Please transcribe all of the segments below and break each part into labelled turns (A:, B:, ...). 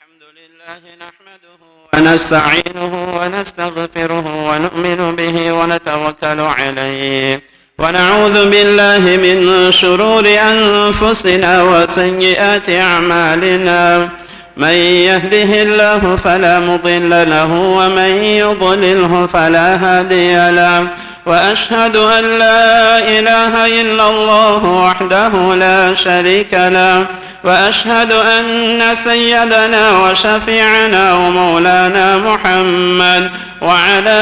A: الحمد لله نحمده ونستعينه ونستغفره ونؤمن به ونتوكل عليه ونعوذ بالله من شرور أنفسنا وسيئات أعمالنا من يهده الله فلا مضل له ومن يضلله فلا هادي له وأشهد أن لا إله إلا الله وحده لا شريك له وأشهد أن سيدنا وشفيعنا ومولانا محمد وعلى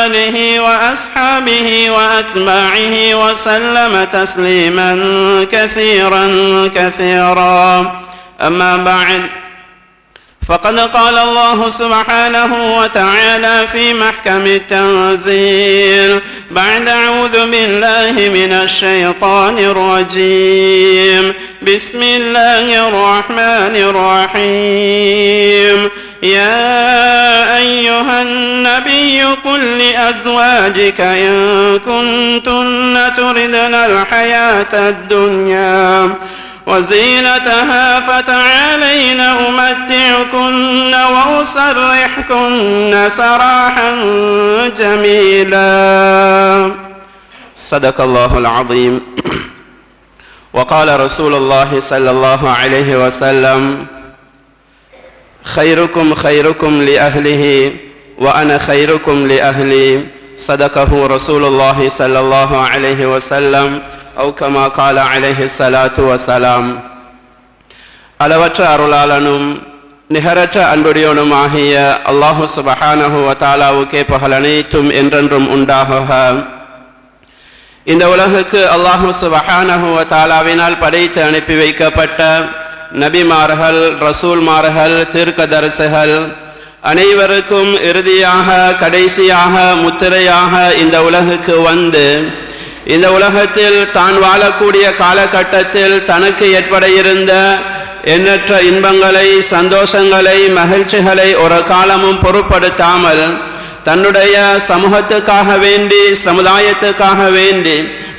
A: آله وأصحابه وأتباعه وسلم تسليما كثيرا كثيرا. أما بعد، فقد قال الله سبحانه وتعالى في محكم التنزيل بعد أعوذ بالله من الشيطان الرجيم بسم الله الرحمن الرحيم يا أيها النبي قل لأزواجك إن كنتن تردن الحياة الدنيا وزينتها فتعالين أمتعكن وأسرحكن سراحا جميلا. صدق الله العظيم. وقال رسول الله صلى الله عليه وسلم خيركم خيركم لأهله وأنا خيركم لأهلي. صدقه رسول الله صلى الله عليه وسلم أو كما قال عليه الصلاة والسلام. அளவற்ற அருளாளனும் நிகரற்ற அன்புடையவனுமாகிய அல்லாஹு சுப்ஹானஹு வ தஆலாவுக்கே புகழ் அனைத்தும் என்றென்றும் உண்டாகுக. இந்த உலகுக்கு அல்லாஹு சுப்ஹானஹு வ தஆலாவினால் படைத்து அனுப்பி வைக்கப்பட்ட நபிமார்கள், ரசூல்மார்கள், தீர்க்கதரிசிகள் அனைவருக்கும் இறுதியாக கடைசியாக முத்திரையாக இந்த உலகுக்கு வந்து இந்த உலகத்தில் தான் வாழக்கூடிய காலகட்டத்தில் தனக்கு ஏற்பட இருந்த எண்ணற்ற இன்பங்களை, சந்தோஷங்களை, மகிழ்ச்சிகளை ஒரு காலமும் பொருட்படுத்தாமல் தன்னுடைய சமூகத்துக்காக வேண்டி, சமுதாயத்துக்காக வேண்டி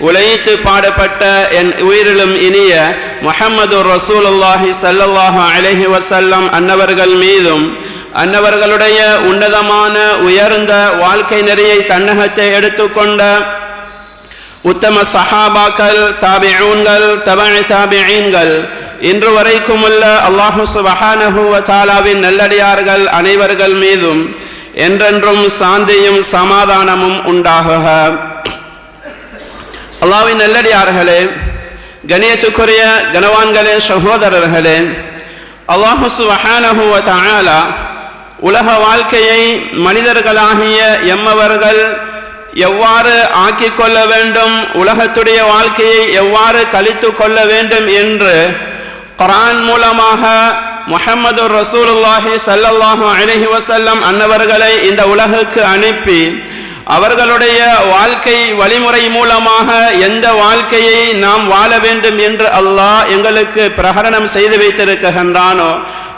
A: உழைத்து பாடுபட்ட என் உயிரிலும் இனிய முஹம்மது ரசூலுல்லாஹி ஸல்லல்லாஹு அலைஹி வஸல்லம் அன்னவர்கள் மீதும் அன்னவர்களுடைய உன்னதமான உயர்ந்த வாழ்க்கை நெறியை தன்னகத்தை எடுத்துக்கொண்ட உத்தம சஹாபாக்கள், தாபிஊன்கள், தபஅ தாபிஈன்கள், இன்று வரைக்கும் உள்ள அல்லாஹு சுப்ஹானஹு வ தஆலாவின் நல்லடியார்கள் அனைவர்கள் மீதும் என்றென்றும் சாந்தியும் சமாதானமும் உண்டாகுக. அல்லாஹ்வின் நல்லடியார்களே, கண்ணியத்துக்குரிய கனவான்களே, சகோதரர்களே, அல்லாஹு சுப்ஹானஹு வ தஆலா உலக வாழ்க்கையை மனிதர்களாகிய எம்மவர்கள் எவ்வாறு ஆக்கிக் கொள்ள வேண்டும், உலகத்துடைய வாழ்க்கையை எவ்வாறு கழித்து கொள்ள வேண்டும் என்று குர்ஆன் மூலமாக முஹம்மது ரசூலுல்லாஹி ஸல்லல்லாஹு அலைஹி வஸல்லம் அன்னவர்களை இந்த உலகுக்கு அனுப்பி அவர்களுடைய வாழ்க்கை வழிமுறை மூலமாக எந்த வாழ்க்கையை நாம் வாழ வேண்டும் என்று அல்லாஹ் எங்களுக்கு பிரகடனம் செய்து வைத்திருக்கின்றானோ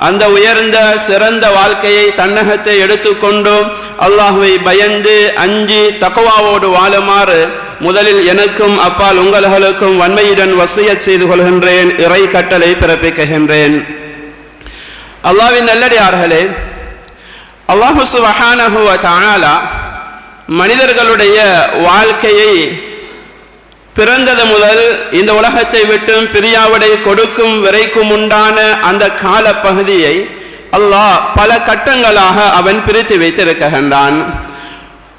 A: அந்த உயர்ந்த சிறந்த வாழ்க்கையை தன்னகத்தை எடுத்துக்கொண்டு அல்லாஹ்வை பயந்து அஞ்சி தக்வாவோடு வாழுமாறு முதலில் எனக்கும் அப்பால் உங்களுக்கும் வன்மையுடன் வசியத் செய்து கொள்கின்றேன், இறை கட்டளை பிறப்பிக்கின்றேன். அல்லாஹ்வின் நல்லடியார்களே, அல்லாஹ் சுப்ஹானஹு வ தஆலா மனிதர்களுடைய வாழ்க்கையை பிறந்தது முதல் இந்த உலகத்தை விட்டும் பிரியாவிடை கொடுக்கும் வரைக்கும் உண்டான அந்த கால பகுதியை அல்லாஹ் பல கட்டங்களாக அவன் பிரித்து வைத்திருக்கின்றான்.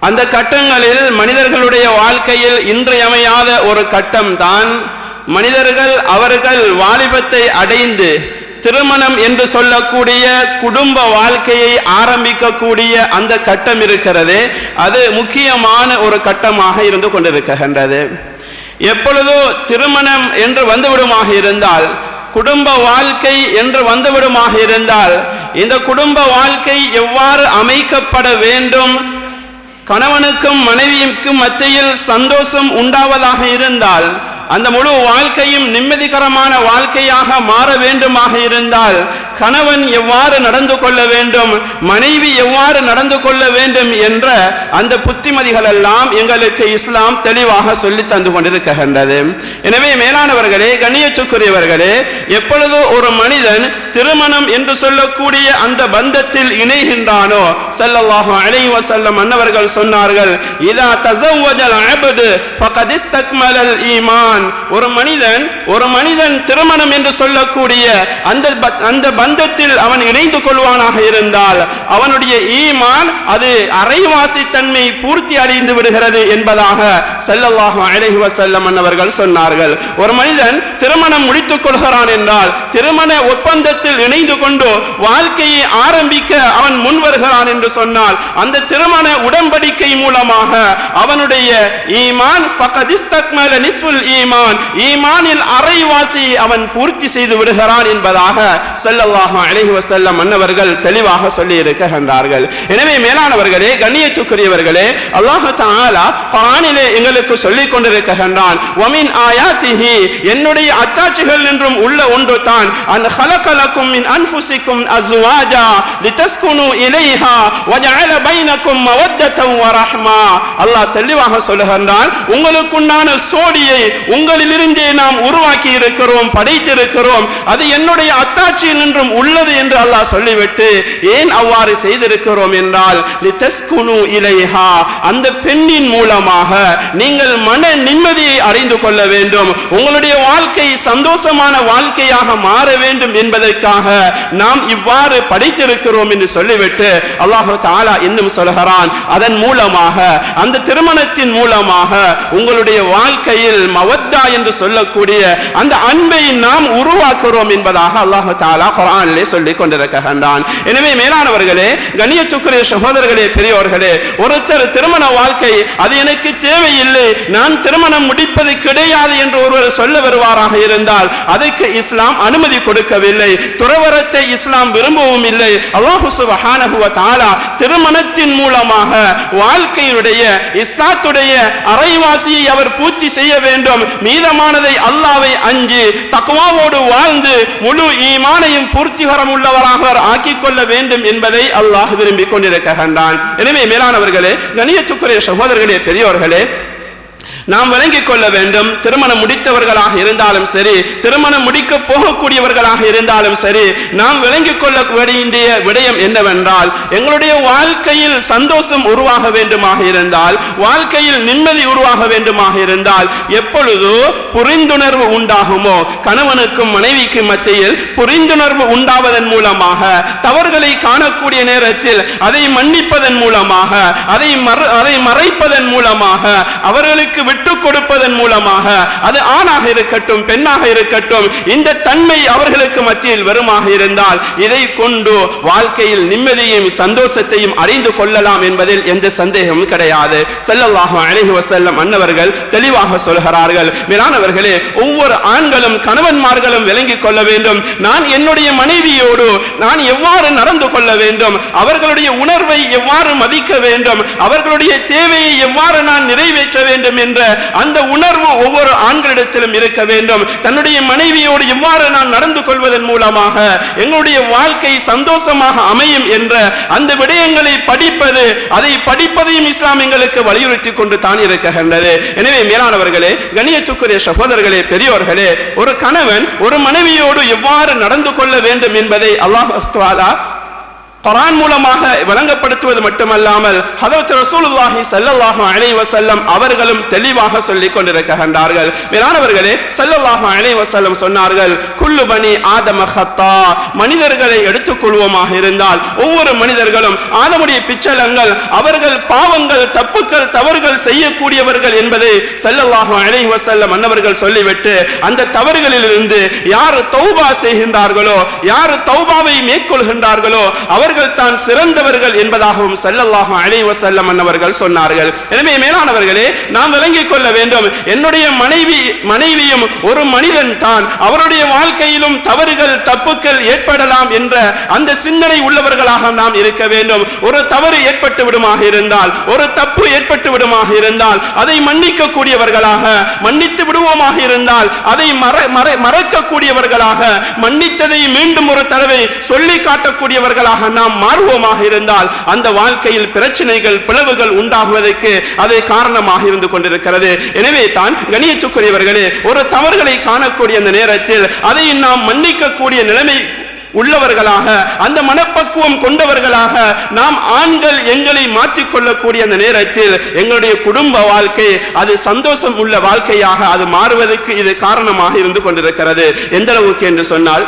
A: அந்த கட்டங்களில் மனிதர்களுடைய வாழ்க்கையில் இன்றியமையாத ஒரு கட்டம் தான் மனிதர்கள் அவர்கள் வாலிபத்தை அடைந்து திருமணம் என்று சொல்லக்கூடிய குடும்ப வாழ்க்கையை ஆரம்பிக்கக்கூடிய அந்த கட்டம் இருக்கிறது. அது முக்கியமான ஒரு கட்டமாக இருந்து கொண்டிருக்கின்றது. எப்பொழுதோ திருமணம் என்று வந்துவிடுமாக இருந்தால், குடும்ப வாழ்க்கை என்று வந்துவிடுமாக இருந்தால், இந்த குடும்ப வாழ்க்கை எவ்வாறு அமைக்கப்பட வேண்டும், கணவனுக்கும் மனைவிக்கும் மத்தியில் சந்தோஷம் உண்டாவதாக இருந்தால், அந்த முழு வாழ்க்கையும் நிம்மதிகரமான வாழ்க்கையாக மாற வேண்டுமாக இருந்தால் கணவன் எவ்வாறு நடந்து கொள்ள வேண்டும், மனைவி எவ்வாறு நடந்து கொள்ள வேண்டும் என்ற அந்த புத்திமதிகள் எல்லாம் எங்களுக்கு இஸ்லாம் தெளிவாக சொல்லி தந்து கொண்டிருக்கின்றது. எனவே மேலானவர்களே, கண்ணியத்துக்குரியவர்களே, எப்பொழுது ஒரு மனிதன் திருமணம் என்று சொல்லக்கூடிய அந்த பந்தத்தில் இணைகின்றானோ ஸல்லல்லாஹு அலைஹி வஸல்லம் அன்னவர்கள் சொன்னார்கள், இதா தஸவ்வஜல் அப்து ஃபகத் இஸ்தக்மலல் ஈமான். ஒரு மனிதன் திருமணம் என்று சொல்லக்கூடிய அந்த பந்தத்தில் அவன் இணைந்து கொள்வானாக இருந்தால் அவனுடைய ஈமான் அது அரைவாசி தன்மை பூர்த்தி அடைந்து விடுகிறது என்பதாக ஸல்லல்லாஹு அலைஹி வஸல்லம் அன்னவர்கள் சொன்னார்கள். ஒரு மனிதன் திருமணம் முடித்துக் கொள்கிறான் என்றால், திருமண ஒப்பந்தத்தில் இணைந்து கொண்டு வாழ்க்கையை ஆரம்பிக்க அவன் முன் வருகிறான் என்று சொன்னால், அந்த திருமண உடன்படிக்கை மூலமாக அவனுடைய ஈமான் ஃபகத் இஸ்தக்மல நிஸ்ஃபுல் ஈமான், ஈமானில் அரைவாசி அவன் பூர்த்தி செய்து விடுகிறான் என்பதாக ஸல்லல்லாஹு அலைஹி வஸல்லம் அன்னவர்கள் தெளிவாக சொல்லி இருக்கின்றார்கள். எனவே மேலானவர்களே, கண்ணியத்துக்குரியவர்களே, அல்லாஹ் தஆலா குர்ஆனிலே எங்களுக்கு சொல்லிக் கொண்டிருக்கின்றான், வமின் ஆயாத்திஹி, என்னுடைய அத்தாட்சிகள் என்றும் உள்ள ஒன்று தான், அன் ஹலகலக்கும் மின் அன்ஃபுசிக்கும் அஸ்வாஜா லிதஸ்குனு இலைஹா வஜஅல பைனக்கும் மவத்தத்தன் வரஹ்மா. அல்லாஹ் தெளிவாக சொல்லுகின்றான், உங்களுக்குண்டான சோடியை உங்களிலிருந்தே நாம் உருவாக்கி இருக்கிறோம், படைத்திருக்கிறோம், அது என்னுடைய அத்தாட்சியில் என்றும் உள்ளது என்று அல்லாஹ் சொல்லிவிட்டு, ஏன் அவ்வாறு செய்திருக்கிறோம் என்றால், லிதஸ்குனு இலைஹா, அந்த பெண்ணின் மூலமாக நீங்கள் மன நிம்மதியை அறிந்து கொள்ள வேண்டும், உங்களுடைய வாழ்க்கை சந்தோஷமான வாழ்க்கையாக மாற வேண்டும் என்பதற்காக நாம் இவ்வாறு படைத்திருக்கிறோம் என்று சொல்லிவிட்டு அல்லாஹ் தஆலா இன்னும் சொல்கிறான், அதன் மூலமாக அந்த திருமணத்தின் மூலமாக உங்களுடைய வாழ்க்கையில் மவத்தா என்று சொல்லக்கூடிய அந்த அன்பை நாம் உருவாக்குறோம் என்பதாக அல்லாஹ் தஆலா குர்ஆனிலே சொல்லிக் கொண்டிருக்கின்றான். எனவே மேலானவர்களே, கண்ணியத்துக்குரிய சகோதரர்களே, பெரியோர்களே, ஒருத்தர் திருமண வாழ்க்கை அது எனக்கு தேவையில்லை, நான் திருமணம் முடிப்பது கிடையாது என்று ஒருவர் சொல்ல வருவாராக இருந்தால் அதுக்கு இஸ்லாம் அனுமதி கொடுக்கவில்லை. துறவரத்தை இஸ்லாம் விரும்பவும் இல்லை. அல்லாஹ் சுப்ஹானஹு வ தஆலா திருமணத்தின் மூலமாக வாழ்க்கையுடைய இஸ்லாத்துடைய அரைவாசியை அவர் பூர்த்தி செய்ய வேண்டும், மீதமானதை அல்லாஹ்வை அஞ்சி தக்வாவோடு வாழ்ந்து முழு ஈமானையும் பூர்த்திகரம் உள்ளவராக ஆக்கிக் கொள்ள வேண்டும் என்பதை அல்லாஹ் விரும்பிக் கொண்டிருக்கின்றான். எனவே மேலானவர்களே, கண்ணியத்துக்குரிய சகோதரர்களே, பெரியோர்களே, நாம் விளங்கிக் கொள்ள வேண்டும், திருமணம் முடித்தவர்களாக இருந்தாலும் சரி, திருமணம் முடிக்க போகக்கூடியவர்களாக இருந்தாலும் சரி, நாம் விளங்கிக் கொள்ள வேண்டிய விடயம் என்னவென்றால், எங்களுடைய வாழ்க்கையில் சந்தோஷம் உருவாக வேண்டுமாக இருந்தால், வாழ்க்கையில் நிம்மதி உருவாக வேண்டுமாக இருந்தால், எப்பொழுதோ புரிந்துணர்வு உண்டாகுமோ, கணவனுக்கும் மனைவிக்கும் மத்தியில் புரிந்துணர்வு உண்டாவதன் மூலமாக, தவறுகளை காணக்கூடிய நேரத்தில் அதை மன்னிப்பதன் மூலமாக, அதை மறைப்பதன் மூலமாக, அவர்களுக்கு விட்டுக் கொடுப்பதன் மூலமாக, அது ஆணாக இருக்கட்டும் பெண்ணாக இருக்கட்டும், இந்த தன்மை அவர்களுக்கு மத்தியில் வருமாக இருந்தால் இதை கொண்டு வாழ்க்கையில் நிம்மதியையும் சந்தோஷத்தையும் அறிந்து கொள்ளலாம் என்பதில் எந்த சந்தேகமும் கிடையாது. ஸல்லல்லாஹு அலைஹி வஸல்லம் அன்னவர்கள் தெளிவாக சொல்கிறார்கள். மேலானவர்களே, ஒவ்வொரு ஆண்களும் கணவன்மார்களும் விளங்கிக் கொள்ள வேண்டும், நான் என்னுடைய மனைவியோடு நான் எவ்வாறு நடந்து கொள்ள வேண்டும், அவர்களுடைய உணர்வை எவ்வாறு மதிக்க வேண்டும், அவர்களுடைய தேவையை எவ்வாறு நான் நிறைவேற்ற வேண்டும் என்ற அந்த உணர்வு ஒவ்வொரு ஆண்களிடத்திலும் இருக்க வேண்டும். தன்னுடைய மனைவியோடு எவ்வாறு நான் நடந்து கொள்வதன் மூலமாக எங்களுடைய வாழ்க்கை சந்தோஷமாக அமையும் என்ற அந்த விடயங்களை படிப்பது, அதை படிப்பதையும் இஸ்லாம் எங்களுக்கு வலியுறுத்தி கொண்டு தான் இருக்கின்றது. எனவே மேலானவர்களே, கண்ணியத்துக்குரிய சகோதரர்களே, பெரியோர்களே, ஒரு கணவன் ஒரு மனைவியோடு எவ்வாறு நடந்து கொள்ள வேண்டும் என்பதை அல்லாஹ் தஆலா குர்ஆன் மூலமாக வழங்கப்படுத்துவது மட்டுமல்லாமல் ஹஜ்ரத் ரசூலுல்லாஹி ஸல்லல்லாஹு அலைஹி வஸல்லம் அவர்களும் தெளிவாக சொல்லிக் கொண்டிருக்கின்றார்கள். மேலானவர்களே, ஸல்லல்லாஹு அலைஹி வஸல்லம் சொன்னார்கள், குல்லு பனி ஆதம ஹத்தா, மனிதர்களை எடுத்துக்கொள்வோமாக இருந்தால் ஒவ்வொரு மனிதர்களும் ஆதமுடைய பிச்சலங்கள், அவர்கள் பாவங்கள் தப்புக்கள் தவறுகள் செய்யக்கூடியவர்கள் என்பதை ஸல்லல்லாஹு அலைஹி வஸல்லம் அன்னவர்கள் சொல்லிவிட்டு, அந்த தவறுகளிலிருந்து யார் தௌபா செய்கின்றார்களோ, யார் தௌபாவை மேற்கொள்கின்றார்களோ அவர்கள் தான் சிறந்தவர்கள் என்பதாகவும் ஸல்லல்லாஹு அலைஹி வஸல்லம் அன்னவர்கள் சொன்னார்கள். எனவே மேலானவர்களே, நாம் விளங்கிக் கொள்ள வேண்டும், என்னுடைய மனைவியும் ஒரு மனிதன் தான், அவருடைய வாழ்க்கையிலும் தவறுகள் தப்புக்கள் ஏற்படலாம் என்ற அந்த சிந்தனை உள்ளவர்களாக நாம் இருக்க வேண்டும். ஒரு தவறு ஏற்பட்டு விடுமாக இருந்தால், ஒரு தப்பு ஏற்பட்டு விடுமாக இருந்தால் அதை மன்னிக்க கூடியவர்களாக, மன்னித்து விடுவோமாக இருந்தால் அதை மறக்கக்கூடியவர்களாக, மன்னித்ததை மீண்டும் ஒரு தடவை சொல்லி காட்டக்கூடியவர்களாக நாம் மாறுவோமாக இருந்தால் அந்த வாழ்க்கையில் பிரச்சனைகள் பிளவுகள் உண்டாகுவதற்கு அது காரணமாக இருந்து கொண்டிருக்கிறது. எனவே தான் கண்ணியத்துக்குரியவர்களே, ஒரு தவறுகளை காணக்கூடிய அந்த நேரத்தில் அதை நாம் மன்னிக்க கூடிய நிலைமை உள்ளவர்களாக, அந்த மனப்பக்குவம் கொண்டவர்களாக நாம் ஆண்கள் எங்களை மாற்றிக்கொள்ளக்கூடிய அந்த நேரத்தில் எங்களுடைய குடும்ப வாழ்க்கை அது சந்தோஷம் உள்ள வாழ்க்கையாக அது மாறுவதற்கு இது காரணமாக இருந்து கொண்டிருக்கிறது. எந்த அளவுக்கு என்று சொன்னால்,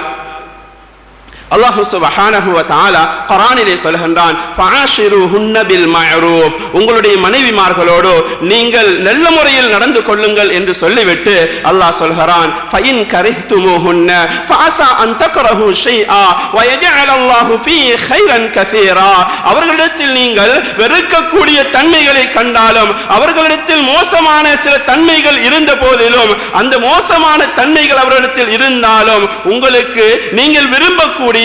A: அல்லாஹ் சுப்ஹானஹு வ தஆலா குர்ஆனிலே சொல்கின்றான், ஃபஆஷிருஹுன்ன பில் மஅரூஃப், உங்களுடைய மனைவிமார்களோடு நீங்கள் நல்ல முறையில் நடந்து கொள்ளுங்கள் என்று சொல்லிவிட்டு அல்லாஹ் சொல்கிறான், ஃபஇன் கரிஹ்துமுஹுன்ன ஃபஅஸா அன் தக்ரஹு ஷைஆ வ யஜஅல் அல்லாஹு ஃபீஹி கைரன் கஸீரா, அவர்களிடத்தில் நீங்கள் வெறுக்கக்கூடிய தன்மைகளை கண்டாலும், அவர்களிடத்தில் மோசமான சில தன்மைகள் இருந்த போதிலும், அந்த மோசமான தன்மைகள் அவர்களிடத்தில் இருந்தாலும் உங்களுக்கு நீங்கள் விரும்பக்கூடிய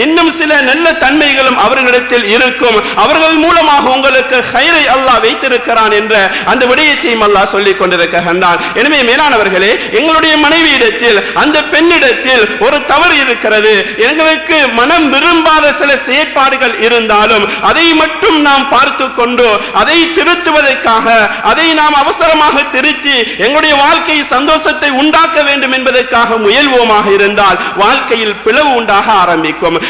A: இன்னும் சில நல்ல தன்மைகளும் அவர்களிடத்தில் இருக்கும், அவர்கள் மூலமாக உங்களுக்கு கைரை அல்லாஹ் வைத்திருக்கிறான் என்ற அந்த விடயத்தையும் அல்லாஹ் சொல்லிக் கொண்டிருக்கின்றான். எனவே மேலானவர்களே, எங்களுடைய மனைவியிடத்தில் அந்த பெண்ணிடத்தில் ஒரு தவறு இருக்கிறது, எங்களுக்கு மனம் விரும்பாத சில செயற்பாடுகள் இருந்தாலும் அதை மட்டும் நாம் பார்த்து கொண்டு அதை திருத்துவதற்காக அதை நாம் அவசரமாக திருத்தி எங்களுடைய வாழ்க்கை சந்தோஷத்தை உண்டாக்க வேண்டும் என்பதற்காக முயல்வோமாக இருந்தால் வாழ்க்கையில் பிளவு உண்டாக ஆரம்பிக்கும்,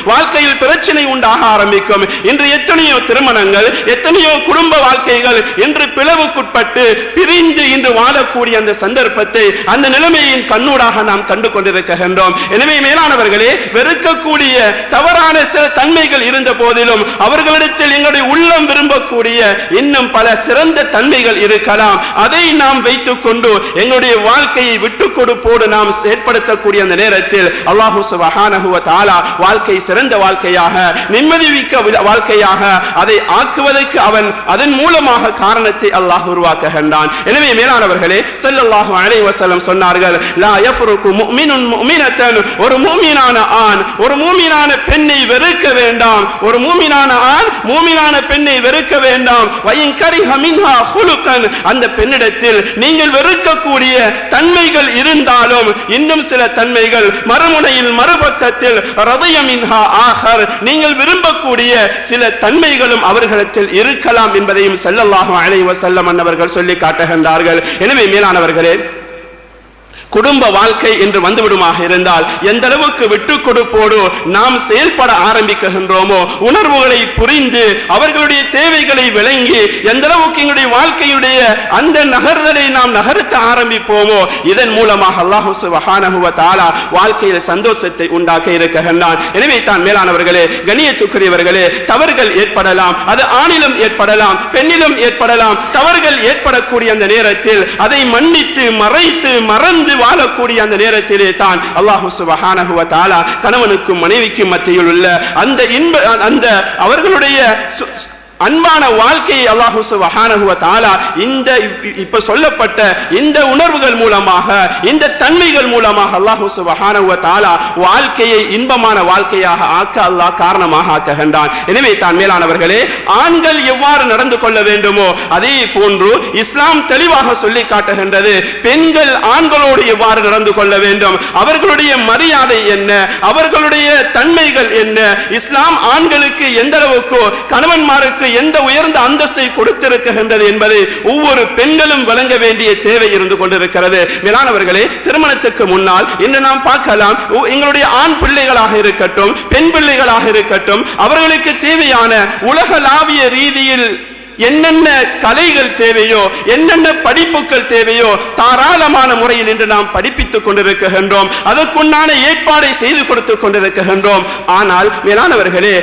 A: வாழ்க்கையில் பிரச்சனை உண்டாக ஆரம்பிக்கும். இன்று எத்தனையோ திருமணங்கள், எத்தனையோ குடும்ப வாழ்க்கைகள் இன்று பிளவுக்குட்பட்டு பிரிந்து இன்று வாழக்கூடிய அந்த சந்தர்ப்பத்தை, அந்த நிலைமையின் கண்ணூடாக நாம் கண்டு கொண்டிருக்கின்றோம். எனவே மேலானவர்களே, வெறுக்கக்கூடிய தவறான சில தன்மைகள் இருந்த போதிலும் அவர்களிடத்தில் எங்களுடைய உள்ளம் விரும்பக்கூடிய இன்னும் பல சிறந்த தன்மைகள் இருக்கலாம். அதை நாம் வைத்துக் கொண்டு எங்களுடைய வாழ்க்கையை விட்டுக் கொடுப்போடு நாம் செயற்படுத்தக்கூடிய அந்த நேரத்தில் அல்லாஹ் சுப்ஹானஹு வ தஆலா வாழ்க்கை சிறந்த வாழ்க்கையாக, நிம்மதிமிக்க வாழ்க்கையாக அதை ஆக்குவதற்கு அவன் அதன் மூலமாக காரணத்தை அல்லாஹ் உருவாக்குகின்றான். எனவே மேலானவர்களே, ஸல்லல்லாஹு அலைஹி வஸல்லம் சொன்னார்கள், லா யஃப்ருக்கு முஃமினுன் முஃமினத்தன், ஒரு மூமினான ஆண் ஒரு மூமினான பெண்ணை வெறுக்க வேண்டாம், ஒரு மூமினான ஆண் மூமினான பெண்ணை வெறுக்க வேண்டாம். வயின் கரிஹ மின்ஹா ஹுலுகன், அந்த பெண்ணிடத்தில் நீங்கள் வெறுக்கக்கூடிய தன்மைகள் இருந்தாலும் இன்னும் சில தன்மைகள் மறுமுனையில் மறுபக்கத்தில் ரதய மின்ஹா ஆகர், நீங்கள் விரும்பக்கூடிய சில தன்மைகளும் அவர்களிடத்தில் இருக்கலாம் என்பதையும் ஸல்லல்லாஹு அலைஹி வஸல்லம் அவர்கள் சொல்லி காட்டுகின்றார்கள். எனவே மேலானவர்களே, குடும்ப வாழ்க்கை என்று வந்துவிடுமாக இருந்தால் எந்த அளவுக்கு விட்டு கொடுப்போடு நாம் செயல்பட ஆரம்பிக்கின்றோமோ, உணர்வுகளை புரிந்து அவர்களுடைய தேவைகளை விளங்கி எந்த அளவுக்கு எங்களுடைய வாழ்க்கையுடைய அந்த நகர்தலை நாம் நகர்த்த ஆரம்பிப்போமோ, இதன் மூலமாக அல்லாஹ் சுப்ஹானஹு வ தஆலா வாழ்க்கையில் சந்தோஷத்தை உண்டாக்க இருக்கின்றான். எனவே தான் மேலானவர்களே, கண்ணியத்துக்குரியவர்களே, தவறுகள் ஏற்படலாம், அது ஆணிலும் ஏற்படலாம், பெண்ணிலும் ஏற்படலாம். தவறுகள் ஏற்படக்கூடிய அந்த நேரத்தில் அதை மன்னித்து மறைத்து மறந்து வாழக்கூடிய அந்த நேரத்திலே தான் அல்லாஹ் சுப்ஹானஹு வ தஆலா கணவனுக்கும் மனைவிக்கும் மத்தியில் உள்ள அந்த அந்த அவர்களுடைய அன்பான வாழ்க்கையை அல்லாஹ் சுப்ஹானஹு வ தஆலா இந்த இப்ப சொல்லப்பட்ட இந்த உணர்வுகள் மூலமாக, இந்த தன்மைகள் மூலமாக அல்லாஹ் சுப்ஹானஹு வ தஆலா வாழ்க்கையை இன்பமான வாழ்க்கையாக ஆக்க அல்லாஹ் காரணமாக ஆக்குகின்றான். எனவே தான் மேலானவர்களே, ஆண்கள் எவ்வாறு நடந்து கொள்ள வேண்டுமோ அதே போன்று இஸ்லாம் தெளிவாக சொல்லி காட்டுகின்றது, பெண்கள் ஆண்களோடு எவ்வாறு நடந்து கொள்ள வேண்டும், அவர்களுடைய மரியாதை என்ன, அவர்களுடைய தன்மைகள் என்ன, இஸ்லாம் ஆண்களுக்கு எந்த அளவுக்கு கணவன்மாருக்கு எந்த உயர்ந்த அந்தஸ்தை கொடுத்திருக்கின்றது என்பதை ஒவ்வொரு பெண்களும் வழங்க வேண்டிய தேவை இருந்து கொண்டிருக்கிறது. மேலானவர்களே, திருமணத்துக்கு முன்னால் இன்று நாம் பார்க்கலாம், எங்களுடைய ஆண் பிள்ளைகளாக இருக்கட்டும், பெண் பிள்ளைகளாக இருக்கட்டும், அவர்களுக்கு தேவையான உலகளாவிய ரீதியில் என்னென்ன கலைகள் தேவையோ, என்னென்ன படிப்புகள் தேவையோ தாராளமான முறையில் இன்று நாம் படிப்பித்துக் கொண்டிருக்கின்றோம், அதற்குண்டான ஏற்பாடை செய்து கொடுத்து கொண்டிருக்கின்றோம். ஆனால் மேலானவர்களே,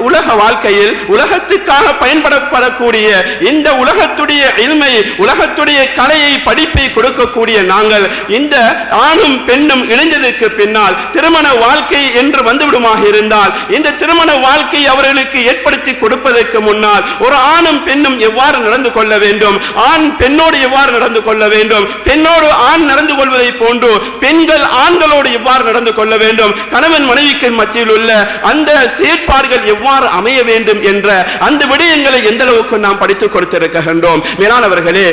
A: உலக வாழ்க்கையில் உலகத்துக்காக பயன்படப்படக்கூடிய இந்த உலகத்துடைய இல்மை, உலகத்துடைய கலையை படிப்பை கொடுக்கக்கூடிய நாங்கள் இந்த ஆணும் பெண்ணும் இணைந்ததற்கு பின்னால் திருமண வாழ்க்கை என்று வந்துவிடுமாக இருந்தால், இந்த திருமண வாழ்க்கை அவர்களுக்கு ஏற்படுத்தி கொடுப்பதற்கு முன்னால் ஒரு ஆணும் பெண்ணும் எவ்வாறு நடந்து கொள்ள வேண்டும், ஆண் பெண்ணோடு எவ்வாறு நடந்து கொள்ள வேண்டும், பெண்ணோடு ஆண் நடந்து கொள்வதை போன்று பெண்கள் ஆண்களோடு எவ்வாறு நடந்து கொள்ள வேண்டும், கணவன் மனைவிக்கு மத்தியில் உள்ள அந்த செயற்பாடுகள் எவ்வாறு அமைய வேண்டும் என்ற அந்த விடயங்களை எந்த அளவுக்கு நாம் படித்துக் கொடுத்திருக்கின்றோம். மேலானவர்களே,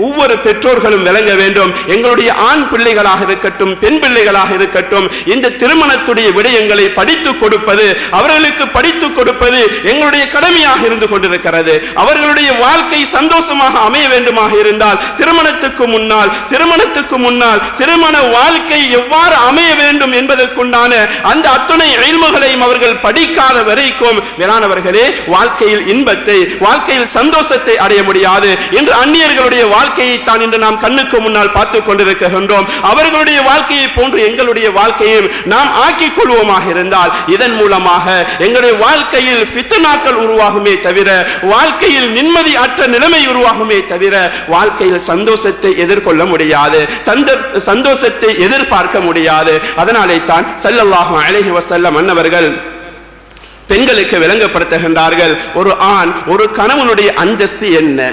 A: ஒவ்வொரு பெற்றோர்களும் விளங்க வேண்டும். எங்களுடைய ஆண் பிள்ளைகளாக இருக்கட்டும், பெண் பிள்ளைகளாக இருக்கட்டும், இந்த திருமணத்துடைய விடயங்களை படித்துக் கொடுப்பது, அவர்களுக்கு படித்துக் கொடுப்பது எங்களுடைய கடமையாக இருந்து கொண்டிருக்கிறது. அவர்களுடைய வாழ்க்கை சந்தோஷமாக அமைய வேண்டுமாக இருந்தால் திருமணத்துக்கு முன்னால் திருமண வாழ்க்கை எவ்வாறு அமைய வேண்டும் என்பதற்குண்டான அந்த அத்துணை இல்முகளையும் அவர்கள் படிக்காத வரைக்கும் வேளாணவர்களே வாழ்க்கையில் இன்பத்தை, வாழ்க்கையில் சந்தோஷத்தை அடைய முடியாது. என்று அந்நியர்களுடைய வாழ்க்கையை தான் இன்று நாம் கண்ணுக்கு முன்னால் பார்த்துக் கொண்டிருக்கின்றோம். அவர்களுடைய வாழ்க்கையை போன்று எங்களுடைய வாழ்க்கையை நாம் ஆக்கிக் கொள்வோமாக இருந்தால் இதன் மூலமாக எங்களுடைய வாழ்க்கையில் ஃபித்னாக்கள் உருவாகுமே தவிர, வாழ்க்கையில் நிம்மதி அற்ற நிலைமை உருவாகுமே தவிர, வாழ்க்கையில் சந்தோஷத்தை எதிர்கொள்ள முடியாது, சந்தோஷத்தை எதிர்பார்க்க முடியாது. அதனாலே தான் ஸல்லல்லாஹு அலைஹி வஸல்லம் அன்னவர்கள் பெண்களுக்கு விளங்கப்படுத்துகின்றார்கள், ஒரு ஆண், ஒரு கணவனுடைய அந்தஸ்து என்ன,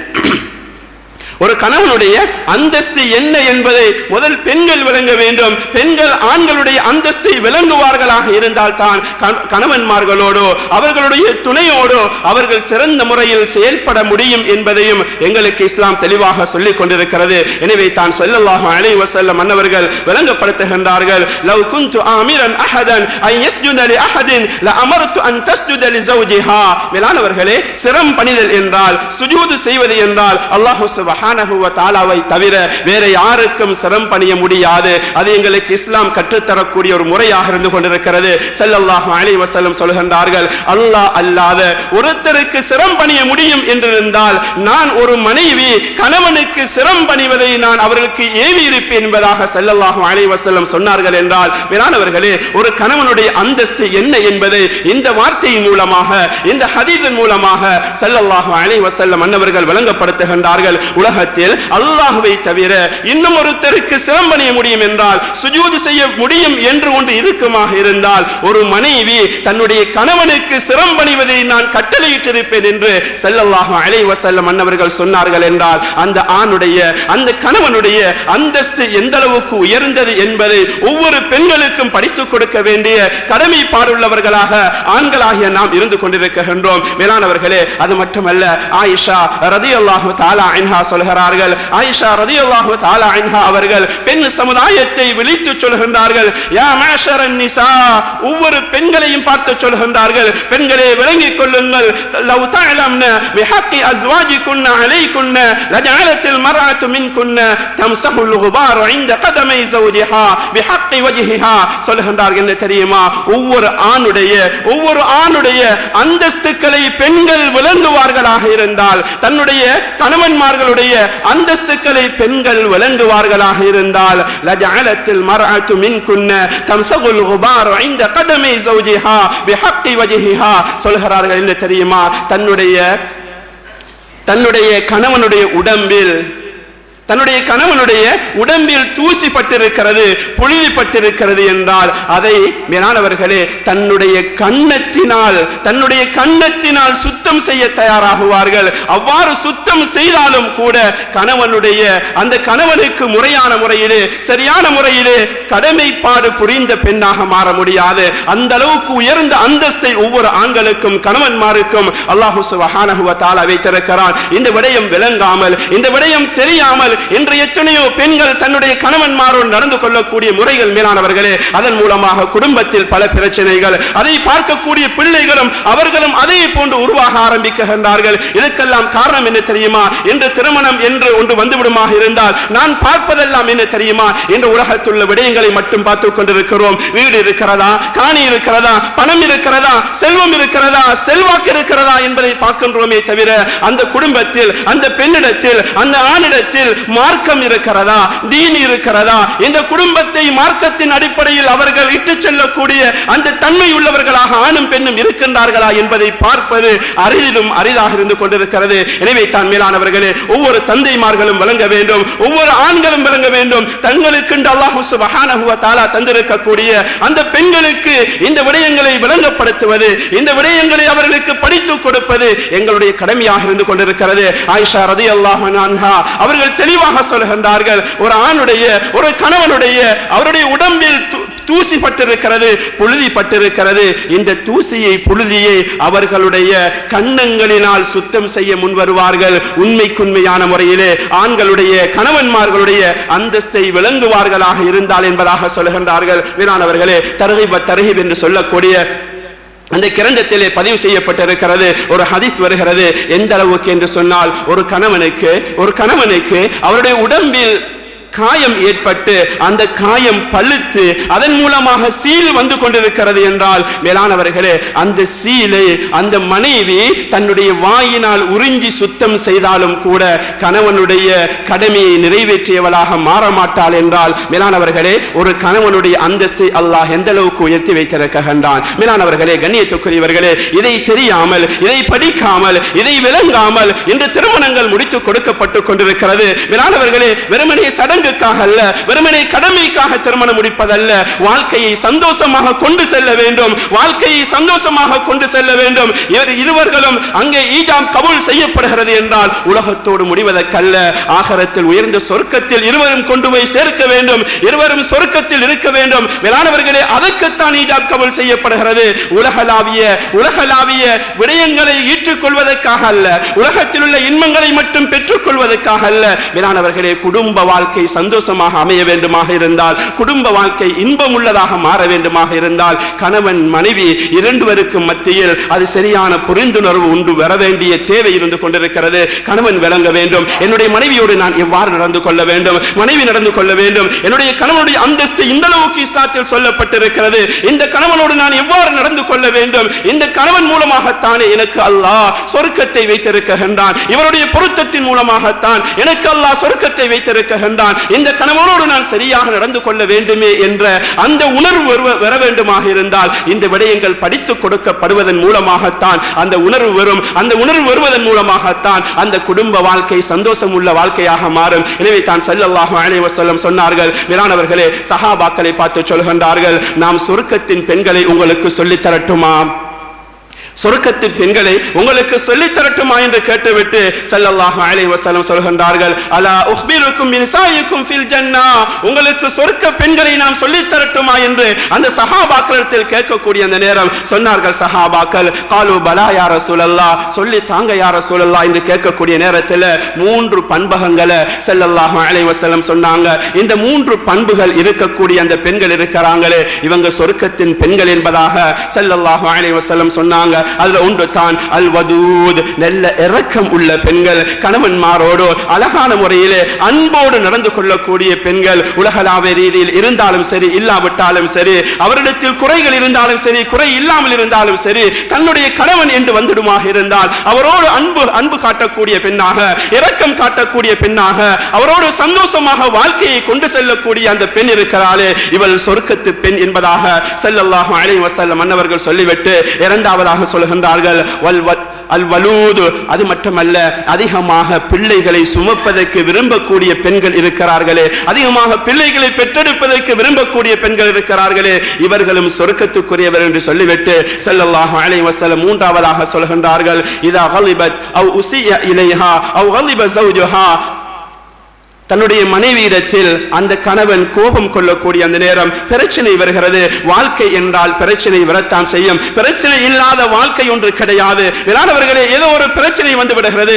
A: ஒரு கணவனுடைய அந்தஸ்து என்ன என்பதை முதல் பெண்கள் விளங்க வேண்டும். பெண்கள் ஆண்களுடைய அந்தஸ்தை விளங்குவார்களாக இருந்தால் தான் கணவன்மார்களோடு அவர்களுடைய துணையோடு அவர்கள் சிறந்த முறையில் செயல்பட முடியும் என்பதையும் எங்களுக்கு இஸ்லாம் தெளிவாக சொல்லிக் கொண்டிருக்கிறது. எனவே தான் ஸல்லல்லாஹு அலைஹி வஸல்லம் அன்னவர்கள் விளங்கப்படுத்துகின்றார்கள், லவ் குன்து ஆமிரன் அஹதன் ஐ யஸ்ஜுத லி அஹதின் லஅமர்து அன் தஸ்ஜுத லி ஸௌஜிஹா. மேலானவர்களே, சிரம் பணிதல் என்றால், சுஜூது செய்வது என்றால் அல்லாஹ் சுப்ஹானஹு வ தஆலாவை தவிர வேற யாருக்கும் சிரம் பணிய முடியாது. அது எங்களுக்கு இஸ்லாம் கற்றுத்தரக்கூடிய ஒரு முறையாக இருந்து கொண்டிருக்கிறது. ஸல்லல்லாஹு அலைஹி வஸல்லம் சொல்கின்றார்கள், அல்லாஹ் அல்லாத ஒருத்தருக்கு சிரம் பணிய முடியும் என்றிருந்தால் நான் ஒரு மனைவி கணவனுக்கு சிரம் பணிவதை நான் அவர்களுக்கு ஏவி இருப்பேன் என்பதாக ஸல்லல்லாஹு அலைஹி வஸல்லம் சொன்னார்கள். என்றால் மேலானவர்களே, ஒரு கணவனுடைய அந்தஸ்து என்ன என்பதை இந்த வார்த்தையின் மூலமாக, இந்த ஹதீஸின் மூலமாக ஸல்லல்லாஹு அலைஹி வஸல்லம் அன்னவர்கள் விளங்கப்படுத்துகின்றார்கள். உலகத்தில் அல்லாஹ்வை தவிர இன்னும் ஒருத்தருக்கு சிரம் பணிய முடியும் என்றால், சுஜூது செய்ய முடியும் என்று ஒன்று இருக்குமாக இருந்தால், ஒரு மனைவி தன்னுடைய கணவனுக்கு சிரம் பணிவதை நான் கட்டளையிட்டிருப்பேன் என்று ஸல்லல்லாஹு அலைஹி வஸல்லம் அன்னவர்கள் சொன்னார்கள். என்றால் அந்த ஆணுடைய, அந்த கணவனுடைய அந்தஸ்து எந்த அளவுக்கு உயர்ந்தது என்பதை ஒவ்வொரு பெண்களுக்கும் படித்துக் கொடுக்க வேண்டிய கடமைப்பாடுள்ளவர்களாக ஆண்களாகிய நாம் இருந்து கொண்டிருக்கின்றோம். மேலானவர்களே, அது மட்டுமல்ல, ஆயிஷா ரலியல்லாஹு தஆலா அன்ஹா சொல்கிறார்கள், ஆயிஷா ரலியல்லாஹு தஆலா அன்ஹா அவர்கள் பெண் சமுதாயத்தை விழித்து சொல்கின்றார்கள், யா மஅஷரன் நிசா, ஒவ்வொரு பெண்களையும் பார்த்து சொல்கின்றார்கள், பெண்களே விளங்கிக் கொள்ளுங்கள், லவ் தஅலம்ன பிஹக்கி அஸ்வாஜிகுன்ன அலைகுன்ன லஜஅலத்தில் மர்அத்து மின்குன்ன தம்ஸஹுல் குபார் இன்த கதமை ஸௌஜிஹா பிஹக்கி வஜ்ஹிஹா. சொல்கின்றார்கள் என்ன தெரியுமா, ஒவ்வொரு ஆணுடைய அந்தஸ்துக்களை பெண்கள் விளங்குவார்களாக இருந்தால், தன்னுடைய கணவன்மார்களுடைய அந்தஸ்துக்களை பெண்கள் விளங்குவார்களாக இருந்தால், லஜஅலத்தில் மர்அத்து மின்குன்ன தம்ஸஹுல் குபார் இன்த கதமை ஸௌஜிஹா பிஹக்கி வஜ்ஹிஹா. சொல்கிறார்கள் என்ன தெரியுமா, தன்னுடைய கணவனுடைய உடம்பில் தூசி பட்டிருக்கிறது, புழுதி பட்டிருக்கிறது என்றால் அதை மேலானவர்களே தன்னுடைய கன்னத்தினால் சுத்தம் செய்ய தயாராகுவார்கள். அவ்வாறு சுத்தம் செய்தாலும் கூட அந்த கணவனுக்கு முறையான முறையிலே, சரியான முறையிலே கடமைப்பாடு புரிந்த பெண்ணாக மாற முடியாது. அந்த அளவுக்கு உயர்ந்த அந்தஸ்தை ஒவ்வொரு ஆண்களுக்கும் கணவன்மாருக்கும் அல்லாஹ் சுப்ஹானஹு வ தஆலா வைத்திருக்கிறான். இந்த விடயம் விளங்காமல், இந்த விடயம் தெரியாமல் இன்று எத்தனையோ பெண்கள் தன்னுடைய கணவன்மாரோடு நடந்து கொள்ளக்கூடிய முறைகள் மேலானவர்களே, அதன் மூலமாக குடும்பத்தில் பல பிரச்சனைகள், அதை பார்க்கக்கூடிய பிள்ளைகளும் அவர்களும் அதே போன்று உருவாக ஆரம்பிக்கின்றார்கள். இதற்கெல்லாம் காரணம் என்ன தெரியுமா, இன்று திருமணம் என்று ஒன்று வந்துவிடுமாக இருந்தால் நான் பார்ப்பதெல்லாம் என்ன தெரியுமா, இன்று உலகத்துள்ள விடயங்களை மட்டும் பார்த்துக் கொண்டிருக்கிறோம். வீடு இருக்கிறதா, காணி இருக்கிறதா, பணம் இருக்கிறதா, செல்வம் இருக்கிறதா, செல்வாக்கு இருக்கிறதா என்பதை பார்க்கின்றோமே தவிர அந்த குடும்பத்தில், அந்த பெண்ணிடத்தில், அந்த ஆணிடத்தில் மார்க்கம் இருக்கிறதா, தீன் இருக்கிறதா, இந்த குடும்பத்தை மார்க்கத்தின் அடிப்படையில் அவர்கள் இட்டு செல்லக்கூடிய அந்த தன்மை உள்ளவர்களாக ஆணும் பெண்ணும் இருக்கின்றார்களா என்பதை பார்ப்பது அரிதிலும் அரிதாக இருந்து கொண்டிருக்கிறது. எனவே தான் மேலானவர்களே, ஒவ்வொரு தந்தைமார்களும் விளங்க வேண்டும், ஒவ்வொரு ஆண்களும் விளங்க வேண்டும், தங்களுக்கு அல்லாஹ் சுப்ஹானஹு வ தஆலா தந்திருக்கக்கூடிய அந்த பெண்களுக்கு இந்த விடயங்களை விளங்கப்படுத்துவது, இந்த விடயங்களை அவர்களுக்கு படித்துக் கொடுப்பது எங்களுடைய கடமையாக இருந்து கொண்டிருக்கிறது. ஆயிஷா ரலியல்லாஹு அன்ஹா அவர்கள் தெளிவாக சொல்கின்றார்கள், ஒரு ஆணுடைய, ஒரு கணவனுடைய அவருடைய உடம்பில் தூசி பட்டிருக்கிறது, புழுதி பட்டிருக்கிறது. இந்த தூசியை புழுதியை அவர்களுடைய கன்னங்களினால் சுத்தம் செய்ய முன் வருவார்கள். உண்மைக்குண்மையான முறையிலே ஆண்களுடைய கணவன்மார்களுடைய அந்தஸ்தை விளங்குவார்களாக இருந்தால் என்பதாக சொல்கின்றார்கள். வீரானவர்களே, தர்ஹீப் என்று சொல்லக்கூடிய அந்த கிரந்தத்திலே பதிவு செய்யப்பட்டிருக்கிறது. ஒரு ஹதீஸ் வருகிறது. எந்த அளவுக்கு என்று சொன்னால், ஒரு கணவனுக்கு அவருடைய உடம்பில் காயம் ஏற்பட்டு அந்த காயம் பழுத்து அதன் மூலமாக சீல் வந்து கொண்டிருக்கிறது என்றால், மேலானவர்களே, அந்த சீலை அந்த மனைவி தன்னுடைய வாயினால் உறிஞ்சி சுத்தம் செய்தாலும் கூட கணவனுடைய கடமையை நிறைவேற்றியவளாக மாற மாட்டாள் என்றால், மேலானவர்களே, ஒரு கணவனுடைய அந்தஸ்தை அல்லாஹ் எந்த அளவுக்கு உயர்த்தி வைத்திருக்கின்றான். மேலானவர்களே, கண்ணியத்துக்குரியவர்களே, இதை தெரியாமல், இதை படிக்காமல், இதை விளங்காமல் இன்று திருமணங்கள் முடித்து கொடுக்கப்பட்டு கொண்டிருக்கிறது. மேலானவர்களே, வெறுமனே சடங்கு வெறுமனே கடமைக்காக திருமணம் முடிப்பதல்ல, வாழ்க்கையை சந்தோஷமாக கொண்டு செல்ல வேண்டும். வாழ்க்கையை சந்தோஷமாக கொண்டு செல்ல வேண்டும். இருவர்களும் அங்கே ஈஜாப் கபூல் செய்யப்படுகிறது என்றால் உலகத்தோடு முடிவதற்கல்ல, ஆகரத்தில் உயர்ந்த சொர்க்கத்தில் இருவரும் கொண்டு போய் சேர்க்க வேண்டும். இருவரும் சொர்க்கத்தில் இருக்க வேண்டும். மேலானவர்களே, அதற்குத்தான் ஈஜாப் கபூல் செய்யப்படுகிறது. உலகளாவிய விடயங்களை ஈற்றுக்கொள்வதற்காக அல்ல, உலகத்தில் உள்ள இன்பங்களை மட்டும் பெற்றுக் கொள்வதற்காக அல்ல. மேலானவர்களே, குடும்ப வாழ்க்கை சந்தோஷமாக அமைய வேண்டுமாக இருந்தால், குடும்ப வாழ்க்கை இன்பம் உள்ளதாக மாற வேண்டுமாக இருந்தால், கணவன் மனைவி இரண்டுவருக்கும் மத்தியில் அது சரியான புரிந்துணர்வு உண்டு வர வேண்டிய தேவை இருந்து கொண்டிருக்கிறது. கணவன் விளங்க வேண்டும், என்னுடைய மனைவியோடு நான் எவ்வாறு நடந்து கொள்ள வேண்டும், மனைவி நடந்து கொள்ள வேண்டும். என்னுடைய கணவனுடைய அந்தஸ்து இந்த அளவுக்கு இஸ்லாத்தில் சொல்லப்பட்டிருக்கிறது. இந்த கணவனோடு நான் எவ்வாறு நடந்து கொள்ள வேண்டும். இந்த கணவன் மூலமாகத்தானே எனக்கு அல்லாஹ் சொர்க்கத்தை வைத்திருக்கின்றான். இவருடைய பொருத்தத்தின் மூலமாகத்தான் எனக்கு அல்லாஹ் சொர்க்கத்தை வைத்திருக்கின்றான். இந்த கணவனோடு நான் சரியாக நடந்து கொள்ள வேண்டுமே என்ற அந்த உணர்வு வர வேண்டுமாக இருந்தால் இந்த விடயங்கள் படித்துக் கொடுக்கப்படுவதன் மூலமாகத்தான் அந்த உணர்வு வரும். அந்த உணர்வு வருவதன் மூலமாகத்தான் அந்த குடும்ப வாழ்க்கை சந்தோஷம் உள்ள வாழ்க்கையாக மாறும். எனவே தான் ஸல்லல்லாஹு அலைஹி வஸல்லம் சொன்னார்கள், மேலானவர்களே, சஹாபாக்களை பார்த்து சொல்கின்றார்கள், நாம் சொர்க்கத்தின் பெண்களை உங்களுக்கு சொல்லித் தரட்டுமா, சொர்க்கத்து பெண்களை உங்களுக்கு சொல்லித் தரட்டுமா என்று கேட்டுவிட்டு ஸல்லல்லாஹு அலைஹி வஸல்லம் சொல்கின்றார்கள், அலா உக்பிருக்கும் பினிசாயிக்கும் ஃபில் ஜன்னah, உங்களுக்கு சொர்க்க பெண்களை நாம் சொல்லித் தரட்டுமா என்று அந்த சஹாபாக்களிடத்தில் கேட்கக்கூடிய அந்த நேரம் சொன்னார்கள் சஹாபாக்கள், காலு பலா யா ரசூலல்லாஹ், சொல்லி தாங்க யா ரசூலல்லாஹ் என்று கேட்கக்கூடிய நேரத்தில் 3 பண்புகளை ஸல்லல்லாஹு அலைஹி வஸல்லம் சொன்னாங்க. இந்த 3 பண்புகள் இருக்கக்கூடிய அந்த பெண்கள் இருக்கிறாங்களே, இவங்க சொர்க்கத்தின் பெண்கள் என்பதாக ஸல்லல்லாஹு அலைஹி வஸல்லம் சொன்னாங்க. அதுல ஒன்று தான் அல் வதூத், நல்ல இரக்கம் உள்ள பெண்கள், கணவன்மாரோடு அழகான முறையிலே அன்போடு நடந்து கொள்ளக்கூடிய பெண்கள். உலகளாவிய ரீதியில் இருந்தாலும் சரி, இல்லாவிட்டாலும் சரி, அவரிடத்தில் குறைகள் இருந்தாலும் சரி, குறை இல்லாமல் இருந்தாலும் சரி, தன்னுடைய கணவன் என்று வந்துடுமாக இருந்தால் அவரோடு அன்பு காட்டக்கூடிய பெண்ணாக, இரக்கம் காட்டக்கூடிய பெண்ணாக, அவரோடு சந்தோஷமாக வாழ்க்கையை கொண்டு செல்லக்கூடிய அந்த பெண் இருக்கிறாளே, இவள் சொர்க்கத்து பெண் என்பதாக ஸல்லல்லாஹு அலைஹி வஸல்லம் அன்னவர்கள் சொல்லிவிட்டு இரண்டாவதாக சொல்கின்றார்கள் அல் வலூத், அது மட்டுமல்ல, அதிகமாக பிள்ளைகளை சுமப்பதற்கு விரும்பக்கூடிய பெண்கள் இருக்கிறார்களே, அதிகமாக பிள்ளைகளை பெற்றெடுப்பதற்கு விரும்பக்கூடிய பெண்கள் இருக்கிறார்களே, இவர்களும் சொர்க்கத்துக்குரியவர் என்று சொல்லிவிட்டு ஸல்லல்லாஹு அலைஹி வஸல்லம் மூன்றாவதாக சொல்கின்றார்கள், இதா கலிபத் அவ் உஸிய இலைஹா அவ் கலிப ஸௌஜுஹா, தன்னுடைய மனைவியிடத்தில் அந்த கணவன் கோபம் கொள்ளக்கூடிய அந்த நேரம் பிரச்சனை வருகிறது. வாழ்க்கை என்றால் பிரச்சனை வரத்தான் செய்யும். பிரச்சனை இல்லாத வாழ்க்கை ஒன்று கிடையாது. மேலானவர்களே, ஏதோ ஒரு பிரச்சனை வந்து விடுகிறது,